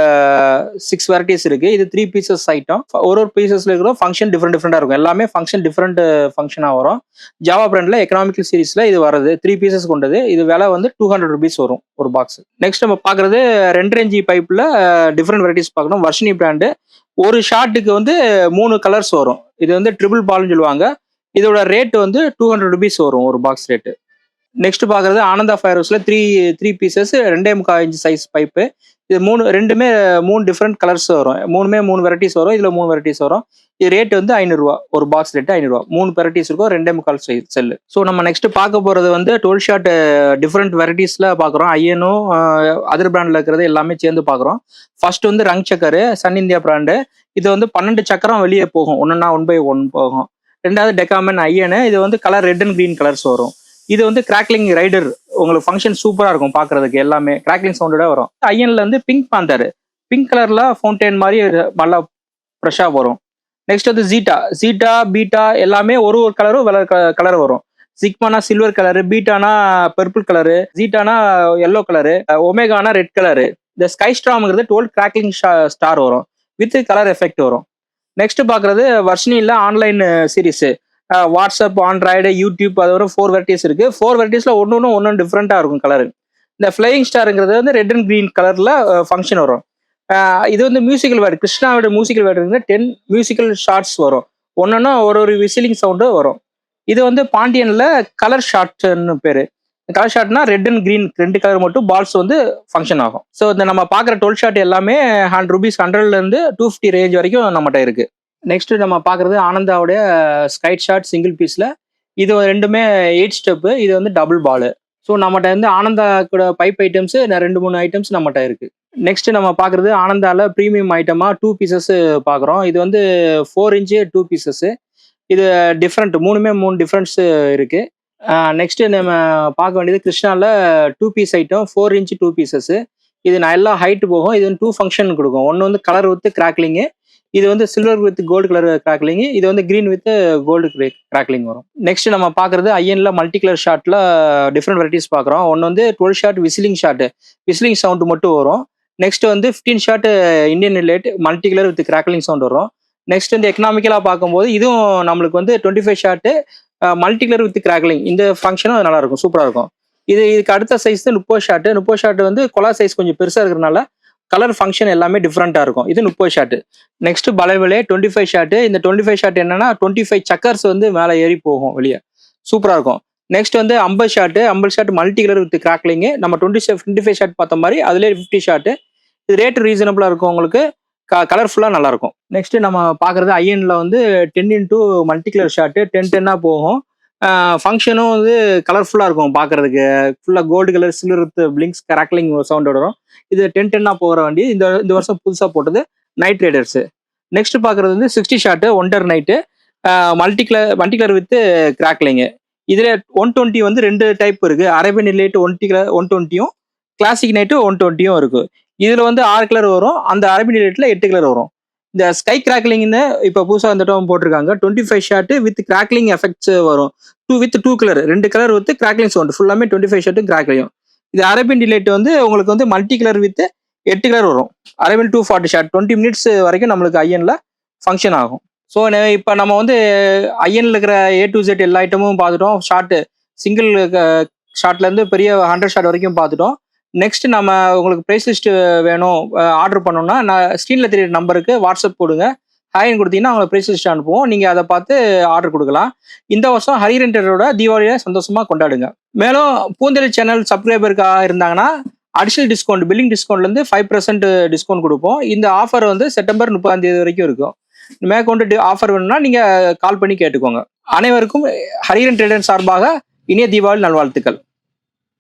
6 வெரைட்டிஸ் இருக்கு. இது 3 பீசஸ் ஐட்டம். ஒரு பீசஸ்ல இருக்கிற ஃபங்க்ஷன் டிஃப்ரெண்டா இருக்கும். எல்லாமே ஃபங்க்ஷன் டிஃப்ரெண்ட் ஃபங்க்ஷனா வரும். ஜாவா பிராண்ட்ல எக்கனாமிக்கல் சீரிஸ்ல இது வருது. 3 பீசஸ் கொண்டது. இது விலை வந்து 200 ருபீஸ் வரும் ஒரு பாக்ஸ். நெக்ஸ்ட் நம்ம பாக்குறது 2.5 இன்ச் பைப்ல டிஃப்ரெண்ட் வெரைட்டிஸ் பார்க்கணும். வர்ஷினி பிராண்டு. ஒரு ஷார்ட்டுக்கு வந்து 3 கலர்ஸ் வரும். இது வந்து ட்ரிபிள் பால்னு சொல்லுவாங்க. இதோட ரேட் வந்து 200 ருபீஸ் வரும் ஒரு பாக்ஸ் ரேட்டு. நெக்ஸ்ட் பாக்குறது ஆனந்தா ஃபைரோஸ்ல 3 பீசஸ் 2.5 இன்ச் சைஸ் பைப்பு. இது 3 டிஃப்ரெண்ட் கலர்ஸ் வரும். 3 வெரைட்டிஸ் வரும். இதுல 3 வெரைட்டிஸ் வரும். இது ரேட் வந்து 500 ரூபா ஒரு பாக்ஸ் ரேட் 500 ரூபா. 3 வெரைட்டிஸ் இருக்கும். 2.5 சைஸ் செல்லு. ஸோ நம்ம நெக்ஸ்ட் பார்க்க போறது வந்து 12 ஷாட் டிஃப்ரெண்ட் வெரைட்டிஸ்ல பாக்குறோம். ஐயனும் அதர் பிராண்ட்ல இருக்கிறது எல்லாமே சேர்ந்து பாக்குறோம். ஃபர்ஸ்ட் வந்து ரங் சக்கரு, சன் இந்தியா பிராண்டு. இது வந்து 12 சக்கரம் வெளியே போகும். 1 by 1 போகும். ரெண்டாவது டெக்காமன் ஐயனு. இது வந்து colour red and green colours வரும். இது வந்து கிராக்லிங் ரைடர். உங்களுக்கு ஃபங்க்ஷன் சூப்பரா இருக்கும் பாக்குறதுக்கு. எல்லாமே கிராக்லிங் சவுண்டோட வரும். ஐயன்ல வந்து பிங்க் பாந்தர், பிங்க் கலர்ல ஃபவுண்டைன் மாதிரி நல்லா ஃப்ரெஷ்ஷா வரும். நெக்ஸ்ட் வந்து ஜீட்டா, பீட்டா எல்லாமே ஒரு கலரும் கலர் வரும். சிக்மானா சில்வர் கலரு, பீட்டானா பர்பிள் கலரு, ஜீட்டானா எல்லோ கலரு, ஒமேகானா ரெட் கலரு. இந்த ஸ்கை ஸ்ட்ராம்ங்கிறது 12 கிராக்லிங் ஸ்டார் வரும் வித் கலர் எஃபெக்ட் வரும். நெக்ஸ்ட் பாக்குறது வர்ஷினில online series. WhatsApp, Android, YouTube, அது ஒரு 4 வெரைட்டிஸ் இருக்கு. 4 வெரைட்டிஸ்ல ஒன்னு டிஃப்ரெண்டா இருக்கும் கலர். இந்த ஃபிளையிங் ஸ்டார்ங்கிறது வந்து ரெட் அண்ட் கிரீன் கலர்ல ஃபங்க்ஷன் வரும். இது வந்து மியூசிக்கல் வேர்டு. கிருஷ்ணாவோட மியூசிக்கல் வேர்டு 10 மியூசிக்கல் ஷார்ட்ஸ் வரும். ஒன்னொன்னா ஒரு விசிலிங் சவுண்டு வரும். இது வந்து பாண்டியன்ல கலர் ஷார்ட்னு பேரு. கலர் ஷார்ட்னா ரெட் அண்ட் கிரீன் 2 கலர் மட்டும் பால்ஸ் வந்து ஃபங்க்ஷன் ஆகும். ஸோ இந்த நம்ம பார்க்குற 12 ஷாட் எல்லாமே ரூபீஸ் 100ல இருந்து 250 ரேஞ்ச் வரைக்கும் நம்மகிட்ட இருக்கு. நெக்ஸ்ட் நம்ம பார்க்குறது ஆனந்தாவுடைய ஸ்கைட் ஷாட் சிங்கிள் பீஸ்ல. இது ரெண்டுமே 8 ஸ்டெப்பு. இது வந்து டபுள் பாலு. ஸோ நம்மகிட்ட வந்து ஆனந்தா கூட பைப் ஐட்டம்ஸ் 2-3 ஐட்டம்ஸ் நம்மகிட்ட இருக்கு. நெக்ஸ்ட் நம்ம பார்க்குறது ஆனந்தால ப்ரீமியம் ஐட்டமா 2 பீசஸ் பார்க்குறோம். இது வந்து 4 இன்ச்சு 2 பீசஸ். இது டிஃப்ரெண்ட் 3 டிஃப்ரெண்ட்ஸ் இருக்கு. நெக்ஸ்ட் நம்ம பார்க்க வேண்டியது கிருஷ்ணால 2 பீஸ் ஐட்டம் 4 இன்ச் 2 பீசஸ். இது நல்லா ஹைட் போகும். இது வந்து 2 ஃபங்க்ஷன் கொடுக்கும். ஒன்று வந்து கலர் வித் கிராக்லிங்கு, இது வந்து silver with gold colour crackling, இது வந்து கிரீன் வித் கோல்டு கிராக்லிங் வரும். நெக்ஸ்ட் நம்ம பார்க்குறது ஐஎன்ல மல்டி கலர் ஷாட்ல டிஃப்ரெண்ட் வெரைட்டிஸ் பார்க்குறோம். ஒன்று வந்து 12 shot whistling shot, whistling sound மட்டும் வரும். நெக்ஸ்ட் வந்து 15 shot Indian light multi colour with crackling sound வரும். நெக்ஸ்ட் வந்து எக்கனாமிக்கலாக பார்க்கும்போது இதுவும் நம்மளுக்கு வந்து 25 shot multi colour with crackling, இந்த ஃபங்க்ஷனும் நல்லா இருக்கும், சூப்பராக இருக்கும். இதுக்கு அடுத்த சைஸ் 30 ஷாட்டு. 30 ஷாட் வந்து கொலா சைஸ் கொஞ்சம் பெருசாக இருக்கிறதுனால கலர் ஃபங்க்ஷன் எல்லாமே டிஃப்ரெண்ட்டாக இருக்கும். இது 30 ஷாட்டு. Next பலைவலே 25 shot. இந்த 25 ஷாட் என்னன்னா 25 சக்கர்ஸ் வந்து மேலே ஏறி போகும் வெளியே, சூப்பராக இருக்கும். நெக்ஸ்ட் வந்து 50 shot. 50 shot multi colour with crackling. நம்ம 25 ஷாட் பார்த்த மாதிரி அதுலேயே 50 ஷாட்டு. இது ரேட் ரீசனபிளாக இருக்கும், உங்களுக்கு கலர்ஃபுல்லாக நல்லா இருக்கும். நெக்ஸ்ட் நம்ம பார்க்குறது ஐஎன்ல வந்து 10x மல்டி கலர் ஷாட்டு 10-10 போகும். ஃபங்க்ஷனும் வந்து கலர்ஃபுல்லாக இருக்கும் பார்க்கறதுக்கு. ஃபுல்லாக gold colour silver with blings crackling sound வரும். இது 10-10 போகிற வண்டி. இந்த வருஷம் புதுசாக போட்டது நைட் ரைடர்ஸ். நெக்ஸ்ட் பார்க்குறது வந்து 60 shot wonder night multi colour with crackling. இதில் 120 வந்து 2 டைப் இருக்கு. அரேபியன் லைட் 120யும் கிளாசிக் நைட்டு 120யும் இருக்கு. இதில் வந்து 6 கலர் வரும். அந்த அரேபியன் லைட்ல 8 கலர் வரும். இந்த ஸ்கை கிராக்லிங்னு இப்போ புதுசாக இந்த டைம் போட்டிருக்காங்க. 25 ஷாட்டு வித் கிராக்லிங் எஃபெக்ட்ஸ் வரும். 2 colour 2 colour with crackling sound ஃபுல்லாமே 25 ஷாட்டும் கிராக்லிங்கும். இது அரேபியன் டிலைட் வந்து உங்களுக்கு வந்து மல்டி கலர் வித் 8 கலர் வரும். அரேபியன் 240 ஷாட் 20 மினிட்ஸ் வரைக்கும் நம்மளுக்கு ஐஎன்ல ஃபங்க்ஷன் ஆகும். ஸோ இப்போ நம்ம வந்து ஐஎன்ல இருக்கிற A to Z எல்லா ஐட்டமும் பார்த்துட்டோம். ஷார்ட்டு சிங்கிள் ஷார்ட்லேருந்து பெரிய 100 ஷாட் வரைக்கும் பார்த்துட்டோம். நெக்ஸ்ட் நம்ம உங்களுக்கு ப்ரைஸ் லிஸ்ட் வேணும், ஆர்டர் பண்ணணும்னா நான் ஸ்க்ரீனில் தெரியுற நம்பருக்கு வாட்ஸ்அப் போடுங்க. ஹாய்னு கொடுத்தீங்கன்னா அவங்க ப்ரைஸ் லிஸ்ட் அனுப்புவோம். நீங்கள் அதை பார்த்து ஆர்டர் கொடுக்கலாம். இந்த வருஷம் ஹரி ரெண்டரோட தீபாவளியை சந்தோஷமாக கொண்டாடுங்க. மேலும் பூந்தெளி சேனல் சப்ஸ்கிரைபருக்காக இருந்தாங்கன்னா அடிஷனல் டிஸ்கவுண்ட் பில்லிங் டிஸ்கவுண்ட்லேருந்து 5% டிஸ்கவுண்ட் கொடுப்போம். இந்த ஆஃபர் வந்து செப்டம்பர் 30 வரைக்கும் இருக்கும். மேற்கொண்டு ஆஃபர் வேணும்னா நீங்கள் கால் பண்ணி கேட்டுக்கோங்க. அனைவருக்கும் ஹரி ரெண்டர் சார்பாக இனிய தீபாவளி நல்வாழ்த்துக்கள்.